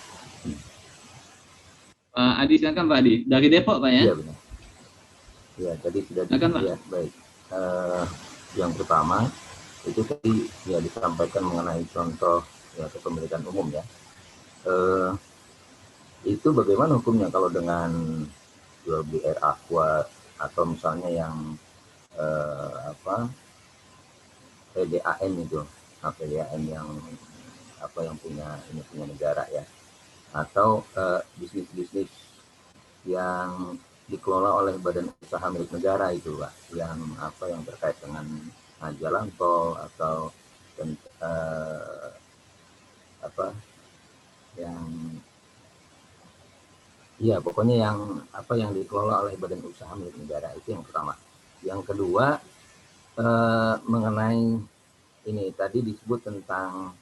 Pak Adi, silakan Pak Adi. Dari Depok, Pak, ya? Iya, benar. Ya, tadi sudah Pak. Ya, baik. Yang pertama itu tadi ya disampaikan mengenai contoh ya kepemilikan umum ya. Itu bagaimana hukumnya kalau dengan jual beli air aqua atau misalnya yang PDAM itu, PDAM yang yang punya negara ya, atau bisnis-bisnis yang dikelola oleh badan usaha milik negara itu Pak, yang yang terkait dengan jalan tol atau yang iya pokoknya yang dikelola oleh badan usaha milik negara, itu yang pertama. Yang kedua mengenai ini tadi disebut tentang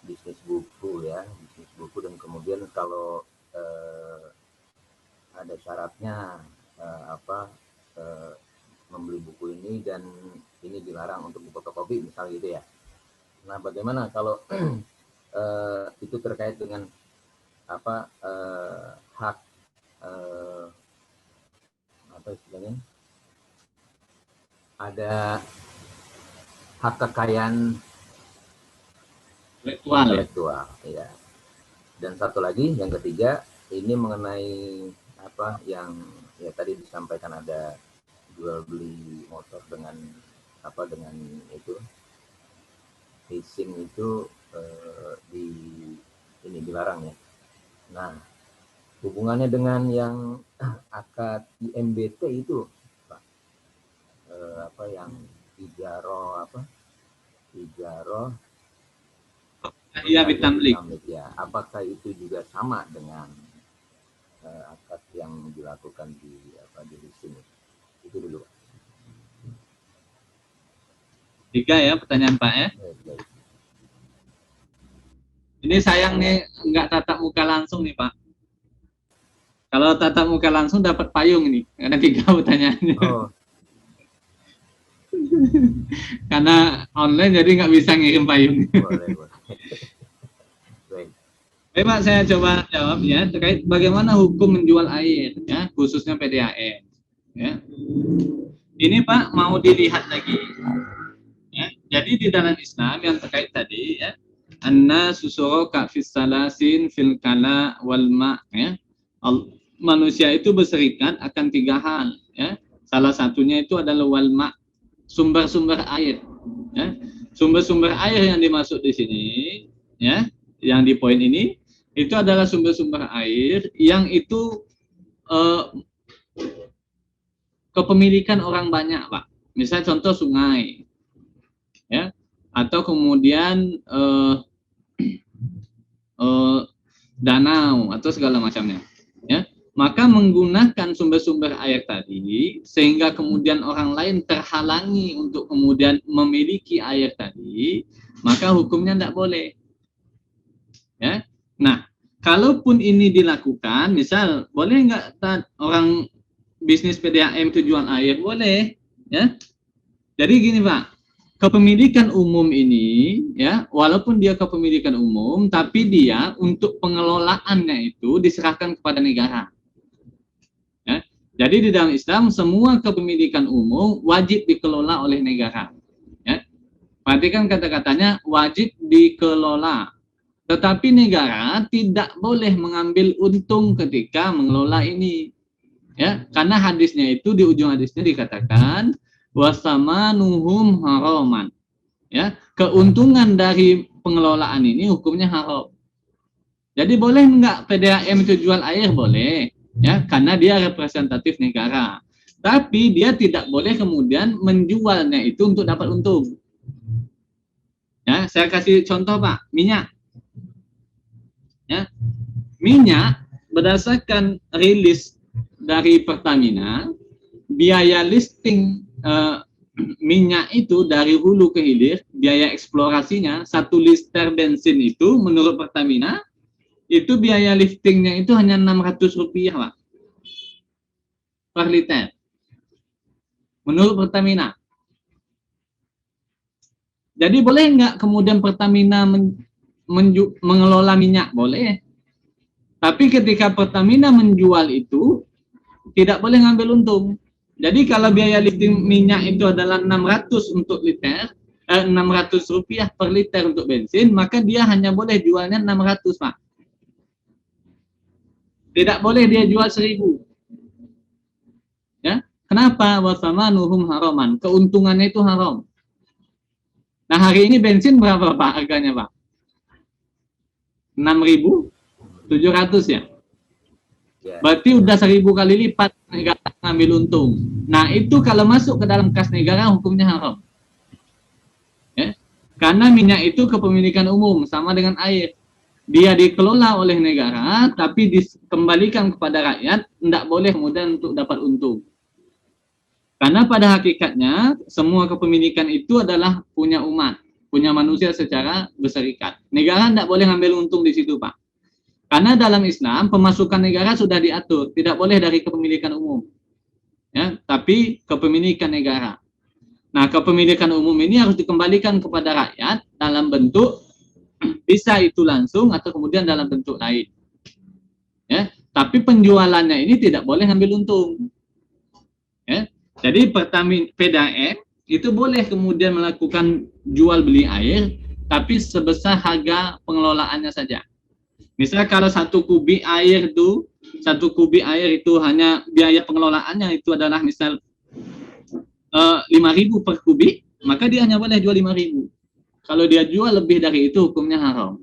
bisnis buku ya, bisnis buku, dan kemudian kalau ada syaratnya membeli buku ini dan ini dilarang untuk difotokopi misalnya gitu ya. Nah, bagaimana kalau itu terkait dengan hak istilahnya, ada hak kekayaan intelektual ya. Dan satu lagi yang ketiga ini mengenai apa yang ya tadi disampaikan, ada jual beli motor dengan apa, dengan itu leasing itu di ini dilarang ya. Nah, hubungannya dengan yang akad IMBT itu Pak, apa yang ijaro apa ijaro Iya, bitamlik. ya, apakah itu juga sama dengan akad yang dilakukan di apa di leasing itu dulu Pak. 3 ya pertanyaan Pak ya. Ini sayang nih nggak tatap muka langsung nih Pak. Kalau tatap muka langsung dapat payung nih, karena 3 pertanyaannya. Oh. Karena online jadi nggak bisa ngirim payung. Boleh. Baik Pak, saya coba jawab ya terkait bagaimana hukum menjual air ya, khususnya PDAM. Ya. Ini Pak mau dilihat lagi. Ya. Jadi di dalam Islam yang terkait tadi ya, anna susuroka fis salasin fil kala wal ma ya. Manusia itu berserikat akan 3 hal ya. Salah satunya itu adalah wal ma, sumber-sumber air ya. Sumber-sumber air yang dimaksud di sini ya, yang di poin ini itu adalah sumber-sumber air yang itu kepemilikan orang banyak Pak. Misal contoh sungai ya, atau kemudian danau atau segala macamnya ya. Maka menggunakan sumber-sumber air tadi sehingga kemudian orang lain terhalangi untuk kemudian memiliki air tadi, maka hukumnya tidak boleh ya. Nah, kalaupun ini dilakukan, misal boleh nggak orang bisnis PDAM itu jual air? Boleh ya. Jadi gini Pak, kepemilikan umum ini ya, walaupun dia kepemilikan umum, tapi dia untuk pengelolaannya itu diserahkan kepada negara. Ya. Jadi di dalam Islam semua kepemilikan umum wajib dikelola oleh negara. Ya. Perhatikan kata-katanya wajib dikelola. Tetapi negara tidak boleh mengambil untung ketika mengelola ini. Ya, karena hadisnya itu di ujung hadisnya dikatakan wasamanuhum haraman. Ya, keuntungan dari pengelolaan ini hukumnya haram. Jadi boleh enggak PDAM itu jual air? Boleh, ya, karena dia representatif negara. Tapi dia tidak boleh kemudian menjualnya itu untuk dapat untung. Ya, saya kasih contoh Pak, minyak. Ya, minyak berdasarkan rilis dari Pertamina, biaya listing minyak itu dari hulu ke hilir, biaya eksplorasinya 1 liter bensin itu menurut Pertamina itu biaya liftingnya itu hanya Rp600 Pak per liter menurut Pertamina. Jadi boleh nggak kemudian Pertamina mengelola minyak? Boleh. Tapi ketika Pertamina menjual itu tidak boleh ngambil untung. Jadi kalau biaya lifting minyak itu adalah 600 untuk liter, Rp600 per liter untuk bensin, maka dia hanya boleh jualnya 600 Pak. Tidak boleh dia jual 1.000. Ya, kenapa? Wasamanuhum haraman. Keuntungannya itu haram. Nah hari ini bensin berapa Pak harganya Pak? 6.700 ya. Berarti udah 1.000 kali lipat negara ngambil untung. Nah itu kalau masuk ke dalam kas negara hukumnya haram. Ya. Karena minyak itu kepemilikan umum sama dengan air. Dia dikelola oleh negara tapi dikembalikan kepada rakyat, tidak boleh kemudian untuk dapat untung. Karena pada hakikatnya semua kepemilikan itu adalah punya umat, punya manusia secara berserikat. Negara tidak boleh ngambil untung di situ Pak. Karena dalam Islam pemasukan negara sudah diatur, tidak boleh dari kepemilikan umum, ya, tapi kepemilikan negara. Nah, kepemilikan umum ini harus dikembalikan kepada rakyat dalam bentuk bisa itu langsung atau kemudian dalam bentuk lain. Ya, tapi penjualannya ini tidak boleh ngambil untung. Ya, jadi Pertamina PDAM itu boleh kemudian melakukan jual beli air tapi sebesar harga pengelolaannya saja. Misal kalau 1 kubik air itu hanya biaya pengelolaannya itu adalah misal 5.000 per kubik, maka dia hanya boleh jual 5.000. Kalau dia jual lebih dari itu, hukumnya haram.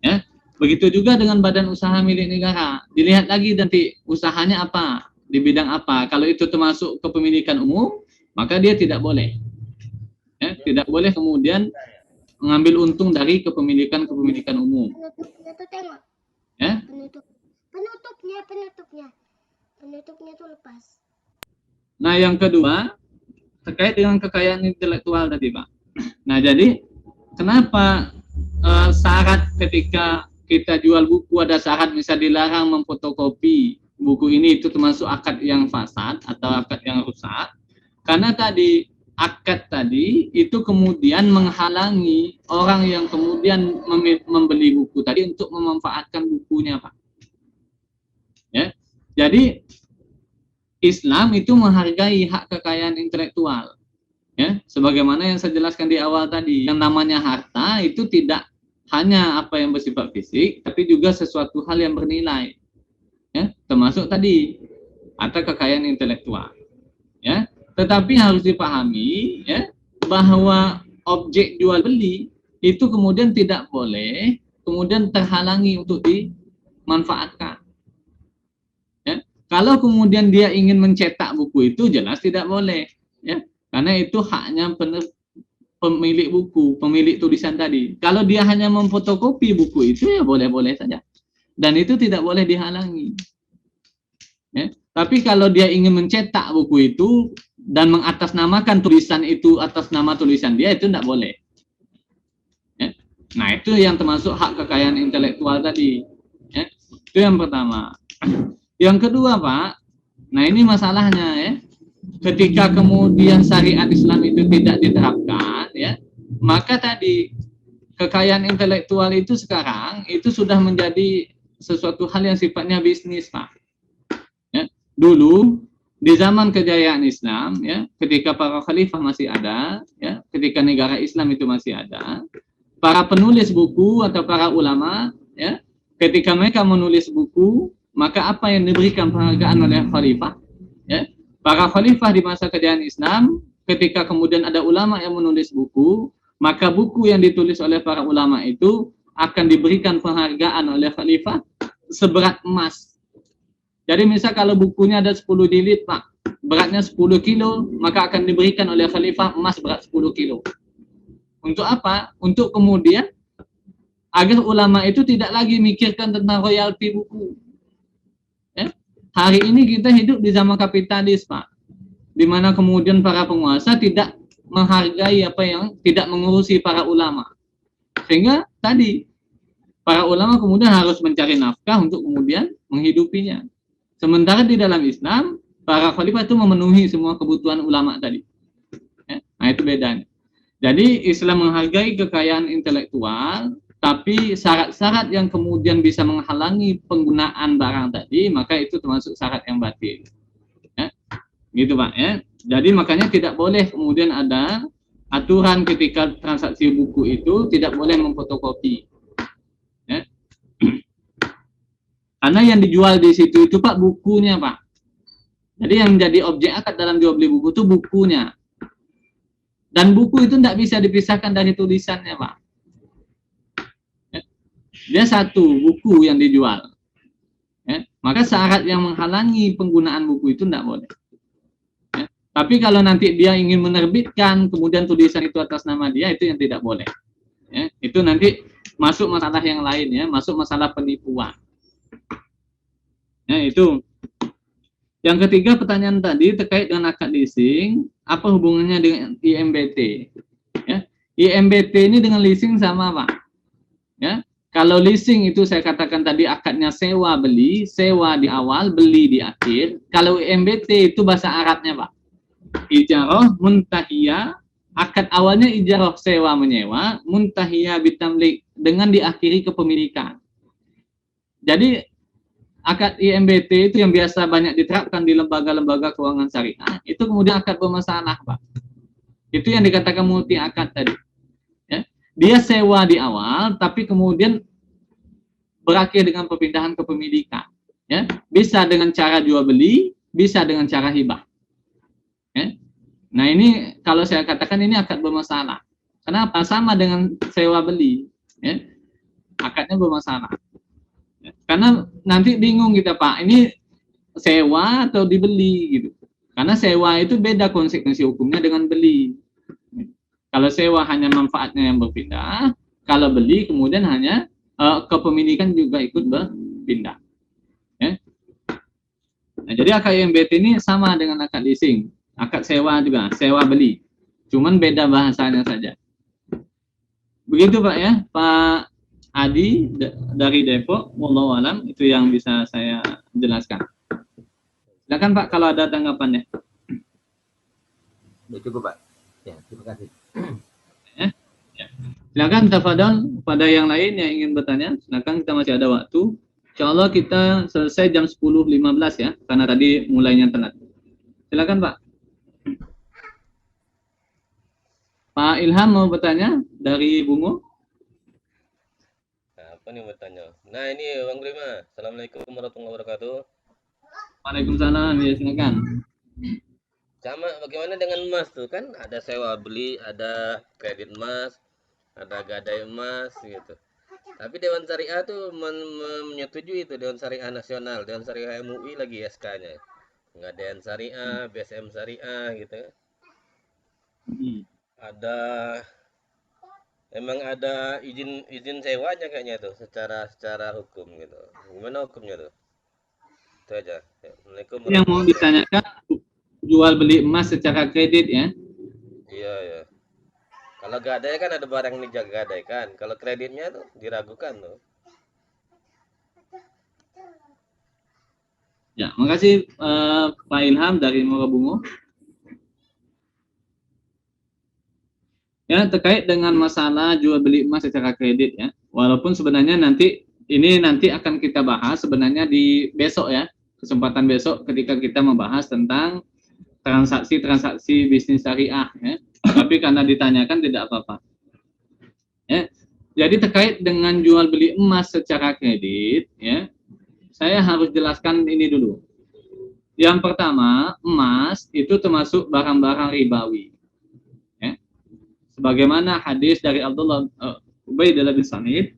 Ya, begitu juga dengan badan usaha milik negara. Dilihat lagi nanti usahanya apa, di bidang apa. Kalau itu termasuk kepemilikan umum, maka dia tidak boleh. Ya, tidak boleh kemudian mengambil untung dari kepemilikan umum. Penutupnya tuh tengok. Ya? Penutupnya tuh lepas. Nah, yang kedua terkait dengan kekayaan intelektual tadi, Pak. Nah, jadi kenapa syarat ketika kita jual buku ada syarat misal dilarang memfotokopi buku ini, itu termasuk akad yang fasad atau akad yang rusak? Karena tadi akad tadi itu kemudian menghalangi orang yang kemudian membeli buku tadi untuk memanfaatkan bukunya, Pak. Ya, jadi Islam itu menghargai hak kekayaan intelektual. Ya, sebagaimana yang saya jelaskan di awal tadi, yang namanya harta itu tidak hanya apa yang bersifat fisik, tapi juga sesuatu hal yang bernilai. Ya, termasuk tadi harta kekayaan intelektual. Ya, tetapi harus dipahami ya bahwa objek jual beli itu kemudian tidak boleh kemudian terhalangi untuk dimanfaatkan. Ya, kalau kemudian dia ingin mencetak buku itu jelas tidak boleh, ya. Karena itu haknya pemilik buku, pemilik tulisan tadi. Kalau dia hanya memfotokopi buku itu ya boleh-boleh saja. Dan itu tidak boleh dihalangi. Ya. Tapi kalau dia ingin mencetak buku itu dan mengatasnamakan tulisan itu atas nama tulisan dia, itu tidak boleh. Ya. Nah, itu yang termasuk hak kekayaan intelektual tadi. Ya. Itu yang pertama. Yang kedua, Pak, nah ini masalahnya ya. Ketika kemudian syariat Islam itu tidak diterapkan, ya, maka tadi kekayaan intelektual itu sekarang itu sudah menjadi sesuatu hal yang sifatnya bisnis, Pak. Ya, dulu di zaman kejayaan Islam, ya, ketika para khalifah masih ada, ya, ketika negara Islam itu masih ada, para penulis buku atau para ulama, ya, ketika mereka menulis buku, maka apa yang diberikan penghargaan oleh khalifah, ya. Para khalifah di masa kejayaan Islam, ketika kemudian ada ulama yang menulis buku, maka buku yang ditulis oleh para ulama itu akan diberikan penghargaan oleh khalifah seberat emas. Jadi misal kalau bukunya ada 10 jilid, Pak, beratnya 10 kilo, maka akan diberikan oleh khalifah emas berat 10 kilo. Untuk apa? Untuk kemudian agar ulama itu tidak lagi mikirkan tentang royalti buku. Ya? Hari ini kita hidup di zaman kapitalis, Pak, di mana kemudian para penguasa tidak menghargai tidak mengurusi para ulama, sehingga tadi para ulama kemudian harus mencari nafkah untuk kemudian menghidupinya. Sementara di dalam Islam para khalifah itu memenuhi semua kebutuhan ulama tadi. Ya? Nah, itu bedanya. Jadi Islam menghargai kekayaan intelektual, tapi syarat-syarat yang kemudian bisa menghalangi penggunaan barang tadi, maka itu termasuk syarat yang batil. Ya, gitu, Pak. Ya. Jadi makanya tidak boleh kemudian ada aturan ketika transaksi buku itu tidak boleh memfotokopi. Ya. Karena yang dijual di situ itu, Pak, bukunya, Pak. Jadi yang menjadi objek akad dalam jual beli buku itu bukunya. Dan buku itu tidak bisa dipisahkan dari tulisannya, Pak. Dia satu buku yang dijual, ya, maka syarat yang menghalangi penggunaan buku itu tidak boleh. Ya. Tapi kalau nanti dia ingin menerbitkan kemudian tulisan itu atas nama dia, itu yang tidak boleh. Ya. Itu nanti masuk masalah yang lain, ya, masuk masalah penipuan. Ya, itu. Yang ketiga, pertanyaan tadi terkait dengan akad leasing, apa hubungannya dengan IMBT? Ya. IMBT ini dengan leasing sama, Pak. Ya. Kalau leasing itu saya katakan tadi akadnya sewa beli, sewa di awal, beli di akhir. Kalau IMBT itu bahasa Arabnya, Pak, ijarah muntahiyah, akad awalnya ijarah sewa menyewa, muntahiyah bitamlik, dengan diakhiri kepemilikan. Jadi akad IMBT itu yang biasa banyak diterapkan di lembaga-lembaga keuangan syariah, itu kemudian akad bermasalah, Pak. Itu yang dikatakan multi akad tadi. Ya. dia sewa di awal, tapi kemudian berakhir dengan perpindahan kepemilikan. Ya, bisa dengan cara jual beli, bisa dengan cara hibah. Ya. Nah ini kalau saya katakan ini akad bermasalah. Kenapa? Sama dengan sewa beli. Ya. Akadnya bermasalah. Ya. Karena nanti bingung kita, Pak, ini sewa atau dibeli gitu. Karena sewa itu beda konsekuensi hukumnya dengan beli. Kalau sewa hanya manfaatnya yang berpindah, kalau beli kemudian hanya kepemilikan juga ikut berpindah. Ya. Nah, jadi akad IMBT ini sama dengan akad leasing, akad sewa juga, sewa beli, cuman beda bahasanya saja. Begitu Pak ya, Pak Adi dari Depok, wallahu alam, itu yang bisa saya jelaskan. Silakan Pak kalau ada tanggapannya. Ya, cukup Pak. Ya, terima kasih. Ya. Silakan tafadhol pada yang lain yang ingin bertanya, silakan, kita masih ada waktu. Insyaallah kita selesai jam 10.15 ya, karena tadi mulainya telat. Silakan Pak. Pak Ilham mau bertanya dari Bungo? Apa nih bertanya? Nah ini Bang Prima. Assalamualaikum warahmatullahi wabarakatuh. Waalaikumsalam, ya silakan. Sama bagaimana dengan emas tuh kan? Ada sewa beli, ada kredit emas, ada gadai emas gitu. Tapi Dewan Syariah tuh menyetujui itu, Dewan Syariah Nasional, Dewan Syariah MUI lagi SK-nya. Dewan Syariah, BSM Syariah gitu. Ada emang ada izin sewanya kayaknya tuh secara hukum gitu. Gimana hukumnya tuh? Itu aja. Assalamualaikum Yang mau ditanyakan jual beli emas secara kredit ya? Iya ya. Kalau gadai kan ada barang yang dijaga gadai kan. Kalau kreditnya tuh diragukan tuh. Ya, makasih Pak Ilham dari Morobungo. Ya, terkait dengan masalah jual beli emas secara kredit ya. Walaupun sebenarnya nanti akan kita bahas sebenarnya di besok ya. Kesempatan besok ketika kita membahas tentang transaksi bisnis syariah ya. Tapi karena ditanyakan tidak apa-apa. Ya. Jadi terkait dengan jual beli emas secara kredit ya. Saya harus jelaskan ini dulu. Yang pertama, emas itu termasuk barang-barang ribawi. Ya. Sebagaimana hadis dari Abdullah Ubaidah bin Samit,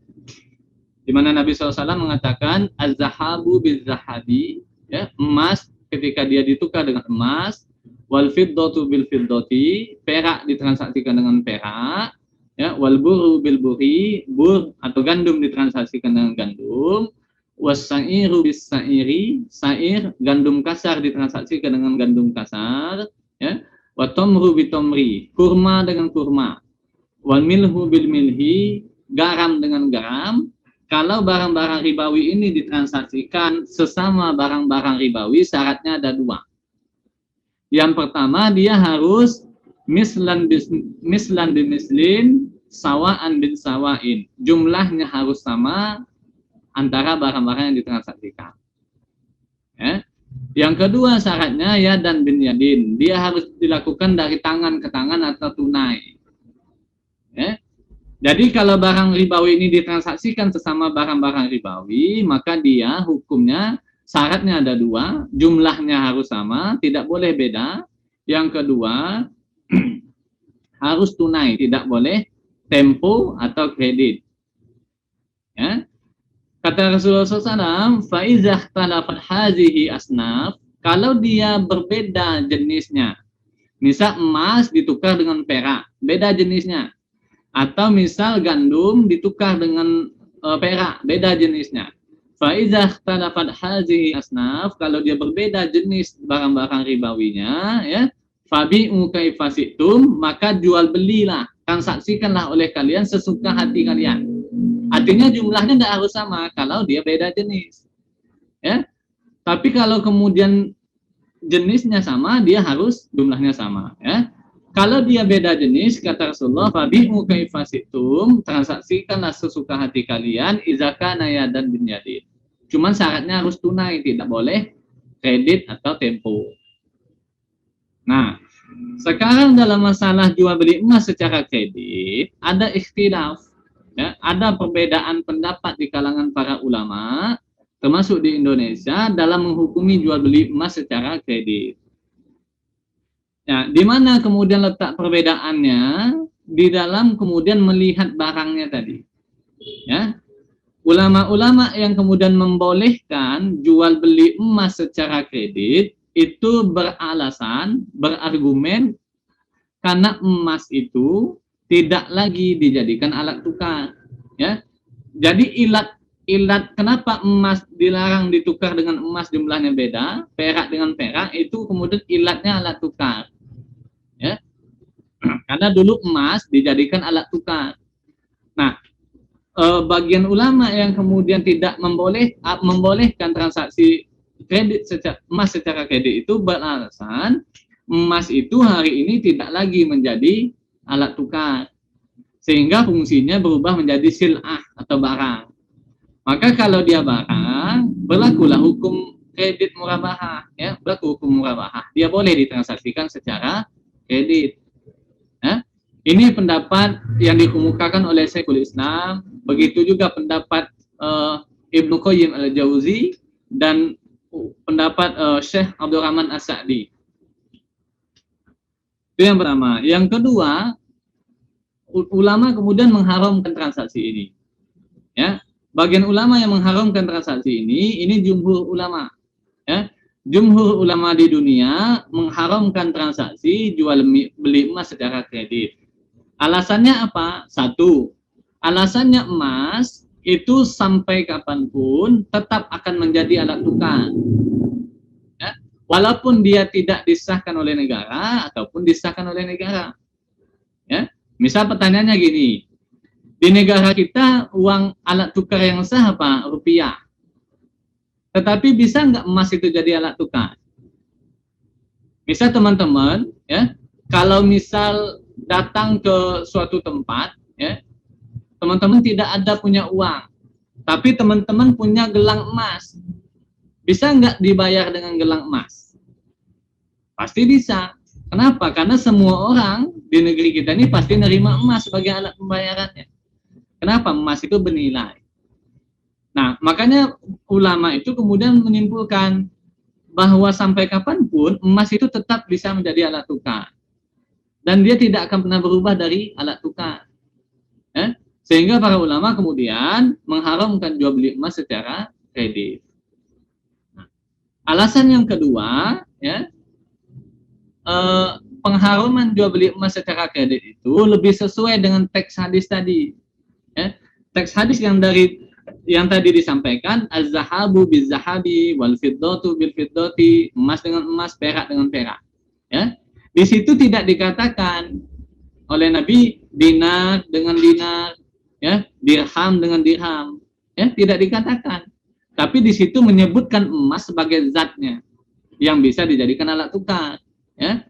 di mana Nabi SAW mengatakan az-zahabu bil-zahabi, ya, emas ketika dia ditukar dengan emas, wal fiddatu bil fiddati, perak ditransaksikan dengan perak, ya, wal burru bil burri, bur atau gandum ditransaksikan dengan gandum, was-sa'iru bis sa'iri, sa'ir gandum kasar ditransaksikan dengan gandum kasar, ya, wa tamru bi tamri, kurma dengan kurma, wal milhu bil milhi, garam dengan garam. Kalau barang-barang ribawi ini ditransaksikan sesama barang-barang ribawi, syaratnya ada dua. Yang pertama, dia harus mislan bimislin, sawaan bin sawain. Jumlahnya harus sama antara barang-barang yang ditransaksikan. Ya. Yang kedua syaratnya yadan bin yadin. Dia harus dilakukan dari tangan ke tangan atau tunai. Ya. Jadi kalau barang ribawi ini ditransaksikan sesama barang-barang ribawi, maka dia hukumnya syaratnya ada dua, jumlahnya harus sama, tidak boleh beda. Yang kedua, harus tunai, tidak boleh tempo atau kredit. Ya. Kata Rasulullah SAW, faizah talafat hazihi asnaf, kalau dia berbeda jenisnya, misal emas ditukar dengan perak, beda jenisnya. Atau misal gandum ditukar dengan perak, beda jenisnya. Faizah talafat hazihi asnaf, kalau dia berbeda jenis barang-barang ribawinya, ya, fabi'u kaifasitum, maka jual belilah, transaksikanlah oleh kalian sesuka hati kalian. Artinya jumlahnya tidak harus sama kalau dia beda jenis. Ya. Tapi kalau kemudian jenisnya sama, dia harus jumlahnya sama, ya. Kalau dia beda jenis, kata Rasulullah, fabi'u kaifasitum, transaksikanlah sesuka hati kalian, izaka nayadan bin yadin. Cuman syaratnya harus tunai, tidak boleh kredit atau tempo. Nah, Sekarang dalam masalah jual beli emas secara kredit ada ikhtilaf, ya, ada perbedaan pendapat di kalangan para ulama termasuk di Indonesia dalam menghukumi jual beli emas secara kredit. Ya, di mana kemudian letak perbedaannya di dalam kemudian melihat barangnya tadi. Ya, ulama-ulama yang kemudian membolehkan jual beli emas secara kredit itu beralasan, berargumen karena emas itu tidak lagi dijadikan alat tukar. Ya, jadi ilat kenapa emas dilarang ditukar dengan emas jumlahnya beda, perak dengan perak itu kemudian ilatnya alat tukar. Ya, karena dulu emas dijadikan alat tukar. Nah, bagian ulama yang kemudian tidak membolehkan transaksi kredit emas secara kredit itu beralasan emas itu hari ini tidak lagi menjadi alat tukar, sehingga fungsinya berubah menjadi sil'ah atau barang. Maka kalau dia barang, berlakulah hukum kredit murabahah, ya, berlaku hukum murabahah. Dia boleh ditransaksikan secara kredit. Ya. Ini pendapat yang dikemukakan oleh Syekhul Islam, begitu juga pendapat Ibnu Qayyim al-Jauzi dan pendapat Syekh Abdurrahman As-Sa'di. Itu yang pertama. Yang kedua, ulama kemudian mengharamkan transaksi ini. Ya, bagian ulama yang mengharamkan transaksi ini jumhur ulama. Ya, jumhur ulama di dunia mengharamkan transaksi jual beli emas secara kredit. Alasannya apa? Satu, alasannya emas itu sampai kapanpun tetap akan menjadi alat tukar. Ya, walaupun dia tidak disahkan oleh negara ataupun disahkan oleh negara. Ya, misal pertanyaannya gini, di negara kita uang alat tukar yang sah apa? Rupiah. Tetapi bisa nggak emas itu jadi alat tukar? Misal teman-teman, ya, kalau misal datang ke suatu tempat, ya, teman-teman tidak ada punya uang, tapi teman-teman punya gelang emas, bisa nggak dibayar dengan gelang emas? Pasti bisa. Kenapa? Karena semua orang di negeri kita ini pasti nerima emas sebagai alat pembayarannya. Kenapa? Emas itu bernilai. Nah, makanya ulama itu kemudian menyimpulkan bahwa sampai kapanpun emas itu tetap bisa menjadi alat tukar. Dan dia tidak akan pernah berubah dari alat tukar. Ya? Sehingga para ulama kemudian mengharamkan jual beli emas secara kredit. Nah, alasan yang kedua, ya, pengharuman jual beli emas secara kredit itu lebih sesuai dengan teks hadis tadi. Ya? Teks hadis yang tadi disampaikan, az-zahabu biz-zahabi wal fiddatu bil fiddati, emas dengan emas, perak dengan perak. Ya, di situ tidak dikatakan oleh Nabi dinar dengan dinar, ya, dirham dengan dirham, ya, tidak dikatakan. Tapi di situ menyebutkan emas sebagai zatnya yang bisa dijadikan alat tukar, ya.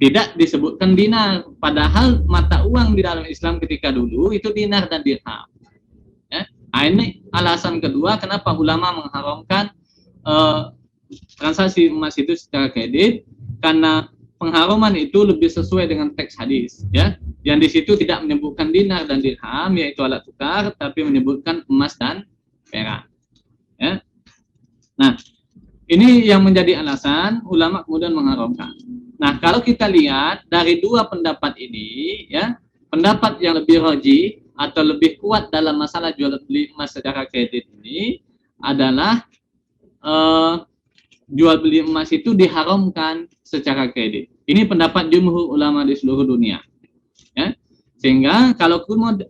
Tidak disebutkan dinar, padahal mata uang di dalam Islam ketika dulu itu dinar dan dirham. Ya. Nah, ini alasan kedua kenapa ulama mengharamkan transaksi emas itu secara kredit, karena pengharuman itu lebih sesuai dengan teks hadis, ya, yang di situ tidak menyebutkan dinar dan dirham yaitu alat tukar, tapi menyebutkan emas dan perak. Ya. Nah, ini yang menjadi alasan ulama kemudian mengharamkan. Nah, kalau kita lihat dari dua pendapat ini, ya, pendapat yang lebih rajih atau lebih kuat dalam masalah jual beli emas secara kredit ini adalah jual beli emas itu diharamkan secara kredit. Ini pendapat jumhur ulama di seluruh dunia. Ya. Sehingga kalau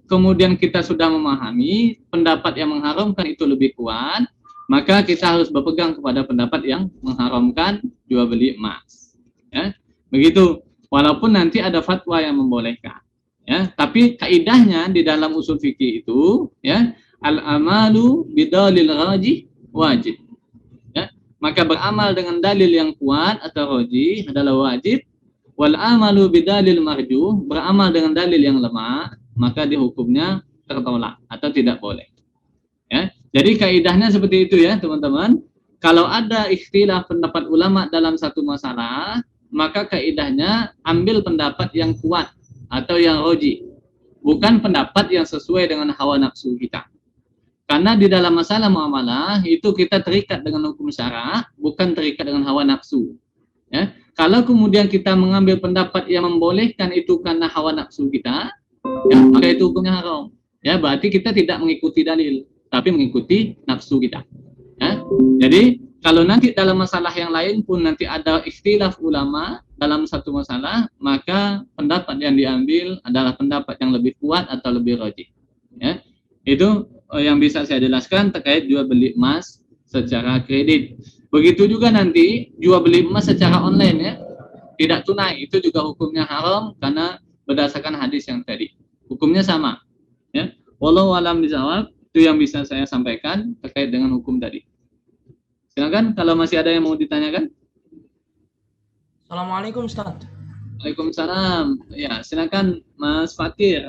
kemudian kita sudah memahami pendapat yang mengharamkan itu lebih kuat, maka kita harus berpegang kepada pendapat yang mengharamkan jual beli emas. Ya. Begitu, walaupun nanti ada fatwa yang membolehkan. Ya, tapi kaidahnya di dalam usul fikih itu, ya, al-amalu bidalil rajih wajib. Ya, maka beramal dengan dalil yang kuat atau rajih adalah wajib. Wal amalu bidalil marjuh, beramal dengan dalil yang lemah, maka dihukumnya tertolak atau tidak boleh. Ya, jadi kaidahnya seperti itu ya, teman-teman. Kalau ada ikhtilaf pendapat ulama dalam satu masalah, maka kaidahnya ambil pendapat yang kuat atau yang roji, bukan pendapat yang sesuai dengan hawa nafsu kita. Karena di dalam masalah muamalah itu kita terikat dengan hukum syara, bukan terikat dengan hawa nafsu. Ya, kalau kemudian kita mengambil pendapat yang membolehkan itu karena hawa nafsu kita, ya, maka itu hukumnya haram. Ya, berarti kita tidak mengikuti dalil, tapi mengikuti nafsu kita. Ya, jadi kalau nanti dalam masalah yang lain pun nanti ada ikhtilaf ulama dalam satu masalah, maka pendapat yang diambil adalah pendapat yang lebih kuat atau lebih rajih. Ya, itu yang bisa saya jelaskan terkait jual beli emas secara kredit. Begitu juga nanti jual beli emas secara online, ya, tidak tunai, itu juga hukumnya haram karena berdasarkan hadis yang tadi. Hukumnya sama. Ya, wallahu alam bisawab, itu yang bisa saya sampaikan terkait dengan hukum tadi. Silakan kalau masih ada yang mau ditanyakan. Assalamualaikum Ustaz. Waalaikumsalam. Ya, silakan Mas Fakir.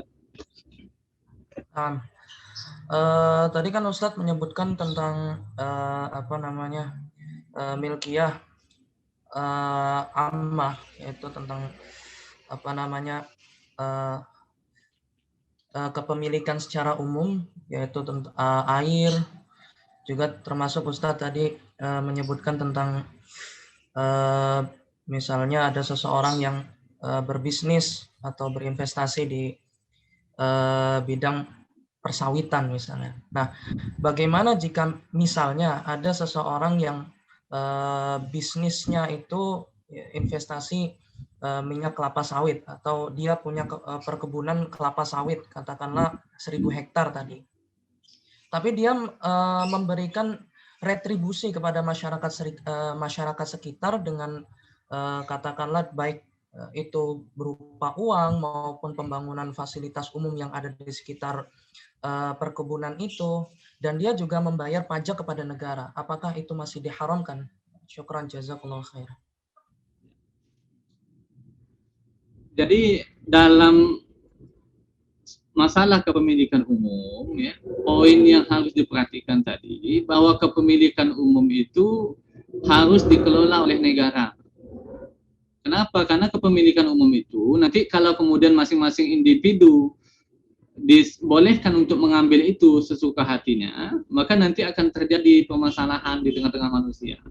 Tadi kan Ustadz menyebutkan tentang milkiyah ammah, yaitu tentang kepemilikan secara umum, yaitu air, juga termasuk Ustadz tadi menyebutkan tentang misalnya ada seseorang yang berbisnis atau berinvestasi di bidang persawitan misalnya. Nah, bagaimana jika misalnya ada seseorang yang bisnisnya itu investasi minyak kelapa sawit, atau dia punya perkebunan kelapa sawit, katakanlah 1000 hektar tadi. Tapi dia memberikan retribusi kepada masyarakat sekitar dengan katakanlah baik itu berupa uang maupun pembangunan fasilitas umum yang ada di sekitar perkebunan itu, dan dia juga membayar pajak kepada negara. Apakah itu masih diharamkan? Syukran, jazakallahu khair. Jadi dalam masalah kepemilikan umum, ya, poin yang harus diperhatikan tadi bahwa kepemilikan umum itu harus dikelola oleh negara. Kenapa? Karena kepemilikan umum itu nanti kalau kemudian masing-masing individu dibolehkan untuk mengambil itu sesuka hatinya, maka nanti akan terjadi permasalahan di tengah-tengah manusia.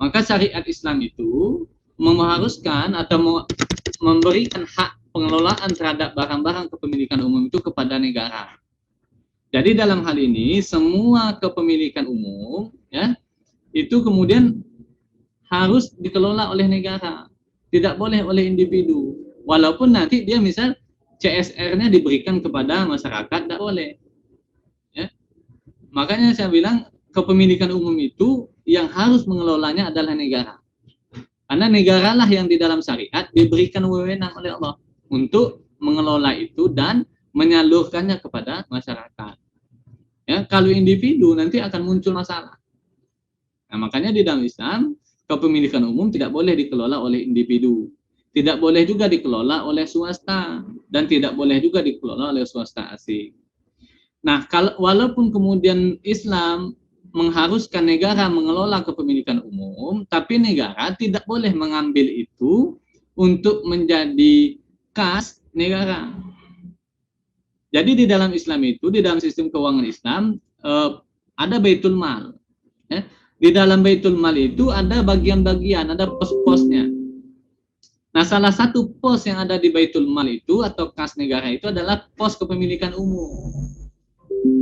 Maka syariat Islam itu mengharuskan atau memberikan hak pengelolaan terhadap barang-barang kepemilikan umum itu kepada negara. Jadi dalam hal ini semua kepemilikan umum, ya, itu kemudian harus dikelola oleh negara, tidak boleh oleh individu. Walaupun nanti dia misal CSR-nya diberikan kepada masyarakat, tidak boleh. Ya. Makanya saya bilang kepemilikan umum itu yang harus mengelolanya adalah negara. Karena negaralah yang di dalam syariat diberikan wewenang oleh Allah untuk mengelola itu dan menyalurkannya kepada masyarakat. Ya, kalau individu nanti akan muncul masalah. Nah, makanya di dalam Islam kepemilikan umum tidak boleh dikelola oleh individu, tidak boleh juga dikelola oleh swasta, dan tidak boleh juga dikelola oleh swasta asing. Nah, walaupun kemudian Islam mengharuskan negara mengelola kepemilikan umum, tapi negara tidak boleh mengambil itu untuk menjadi kas negara. Jadi di dalam Islam itu, di dalam sistem keuangan Islam, ada Baitul Mal. Ya. Di dalam Baitul Mal itu ada bagian-bagian, ada pos-posnya. Nah, salah satu pos yang ada di Baitul Mal itu atau kas negara itu adalah pos kepemilikan umum.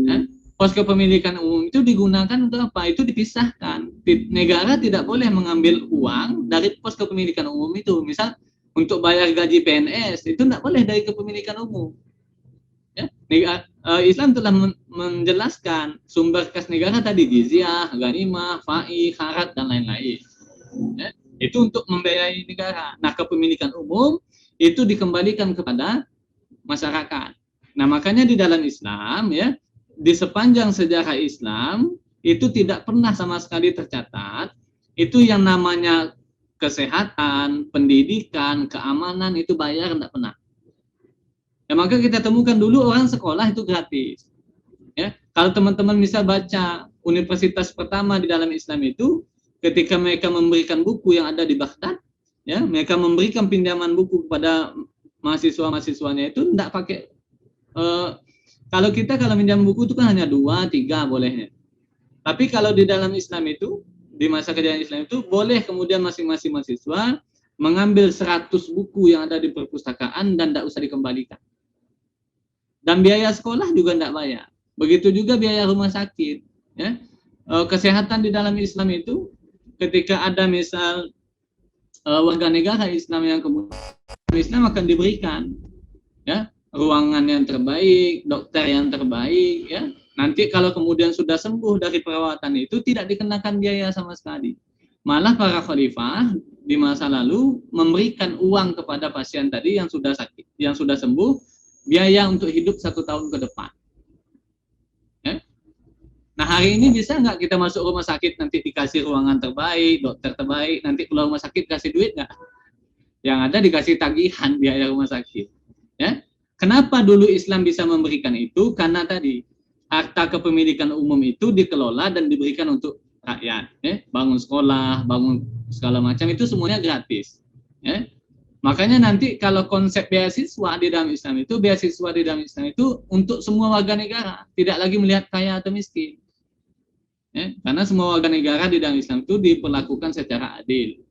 Ya. Pos kepemilikan umum itu digunakan untuk apa? Itu dipisahkan. Negara tidak boleh mengambil uang dari pos kepemilikan umum itu. Misal untuk bayar gaji PNS itu tidak boleh dari kepemilikan umum. Ya, Islam telah menjelaskan sumber kas negara tadi jizyah, ghanimah, fai, kharat, dan lain-lain. Ya, itu untuk membiayai negara. Nah, kepemilikan umum itu dikembalikan kepada masyarakat. Nah, makanya di dalam Islam, ya, di sepanjang sejarah Islam itu tidak pernah sama sekali tercatat itu yang namanya kesehatan, pendidikan, keamanan itu bayar, tidak pernah. Ya, maka kita temukan dulu orang sekolah itu gratis. Ya, kalau teman-teman bisa baca universitas pertama di dalam Islam itu ketika mereka memberikan buku yang ada di Baghdad, ya, mereka memberikan pinjaman buku kepada mahasiswa-mahasiswanya itu tidak pakai kalau kita kalau minjam buku itu kan hanya 2, 3 bolehnya. Tapi kalau di dalam Islam itu, di masa kejayaan Islam itu boleh kemudian masing-masing mahasiswa mengambil 100 buku yang ada di perpustakaan dan tidak usah dikembalikan. Dan biaya sekolah juga tidak bayar. Begitu juga biaya rumah sakit. Ya. Kesehatan di dalam Islam itu ketika ada misal warga negara Islam yang kemudian Islam akan diberikan ya ruangan yang terbaik, dokter yang terbaik, ya. Nanti kalau kemudian sudah sembuh dari perawatan itu tidak dikenakan biaya sama sekali. Malah para khalifah di masa lalu memberikan uang kepada pasien tadi yang sudah sakit, yang sudah sembuh, biaya untuk hidup 1 tahun ke depan. Ya. Nah hari ini bisa nggak kita masuk rumah sakit nanti dikasih ruangan terbaik, dokter terbaik, nanti keluar rumah sakit kasih duit nggak? Yang ada dikasih tagihan biaya rumah sakit. Ya. Kenapa dulu Islam bisa memberikan itu? Karena tadi harta kepemilikan umum itu dikelola dan diberikan untuk rakyat. Ya. Bangun sekolah, bangun segala macam itu semuanya gratis. Ya. Makanya nanti kalau konsep beasiswa di dalam Islam itu, beasiswa di dalam Islam itu untuk semua warga negara, tidak lagi melihat kaya atau miskin. Ya. Karena semua warga negara di dalam Islam itu diperlakukan secara adil.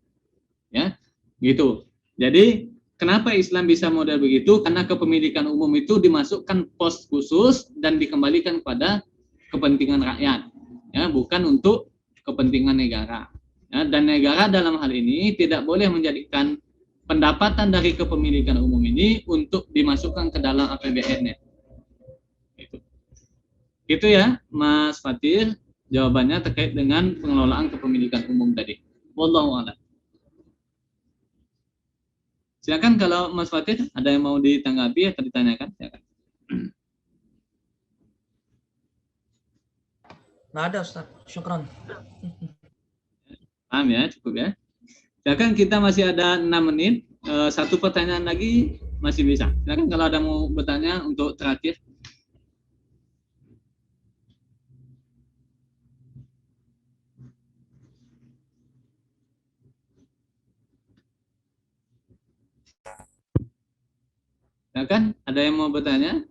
Ya, gitu. Jadi kenapa Islam bisa model begitu? Karena kepemilikan umum itu dimasukkan pos khusus dan dikembalikan kepada kepentingan rakyat, ya, bukan untuk kepentingan negara. Ya, dan negara dalam hal ini tidak boleh menjadikan pendapatan dari kepemilikan umum ini untuk dimasukkan ke dalam APBN-nya. Itu ya, Mas Fatir, jawabannya terkait dengan pengelolaan kepemilikan umum tadi. Wallahu a'lam. Silakan kalau Mas Fatir ada yang mau ditanggapi atau ditanyakan, silakan. Nggak ada Ustaz, syukran. Paham ya, cukup ya. Silakan, kita masih ada 6 menit. 1 pertanyaan lagi masih bisa. Silakan kalau ada mau bertanya untuk terakhir. Silakan, ada yang mau bertanya?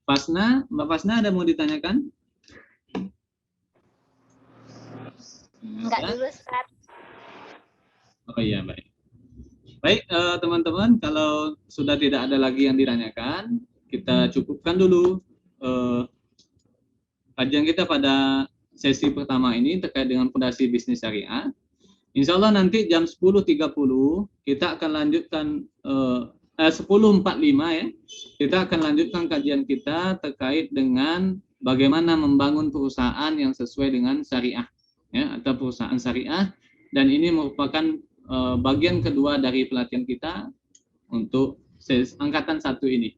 Fasna, Mbak Fasna ada mau ditanyakan? Enggak Ya? dulu, Ustaz. Oh iya, baik. Baik, teman-teman, kalau sudah tidak ada lagi yang ditanyakan, kita cukupkan dulu kajian kita pada sesi pertama ini terkait dengan fondasi bisnis syariah. Insya Allah nanti jam 10.30 kita akan lanjutkan 10.45 ya. Kita akan lanjutkan kajian kita terkait dengan bagaimana membangun perusahaan yang sesuai dengan syariah, ya, atau perusahaan syariah. Dan ini merupakan bagian kedua dari pelatihan kita untuk angkatan 1 ini.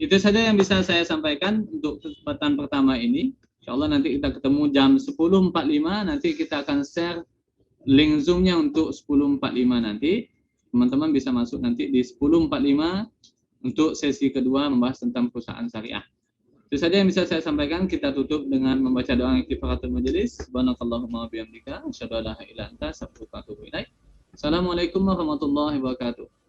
Itu saja yang bisa saya sampaikan untuk kesempatan pertama ini. Insya Allah nanti kita ketemu jam 10.45, nanti kita akan share link Zoom-nya untuk 10.45 nanti. Teman-teman bisa masuk nanti di 10.45 untuk sesi kedua membahas tentang perusahaan syariah. Itu saja yang bisa saya sampaikan. Kita tutup dengan membaca doa kifaratul majelis. Subhanakallahumma wa bihamdika asyhadu an la ilaha illa anta astaghfiruka wa atubu ilaik. Assalamualaikum warahmatullahi wabarakatuh.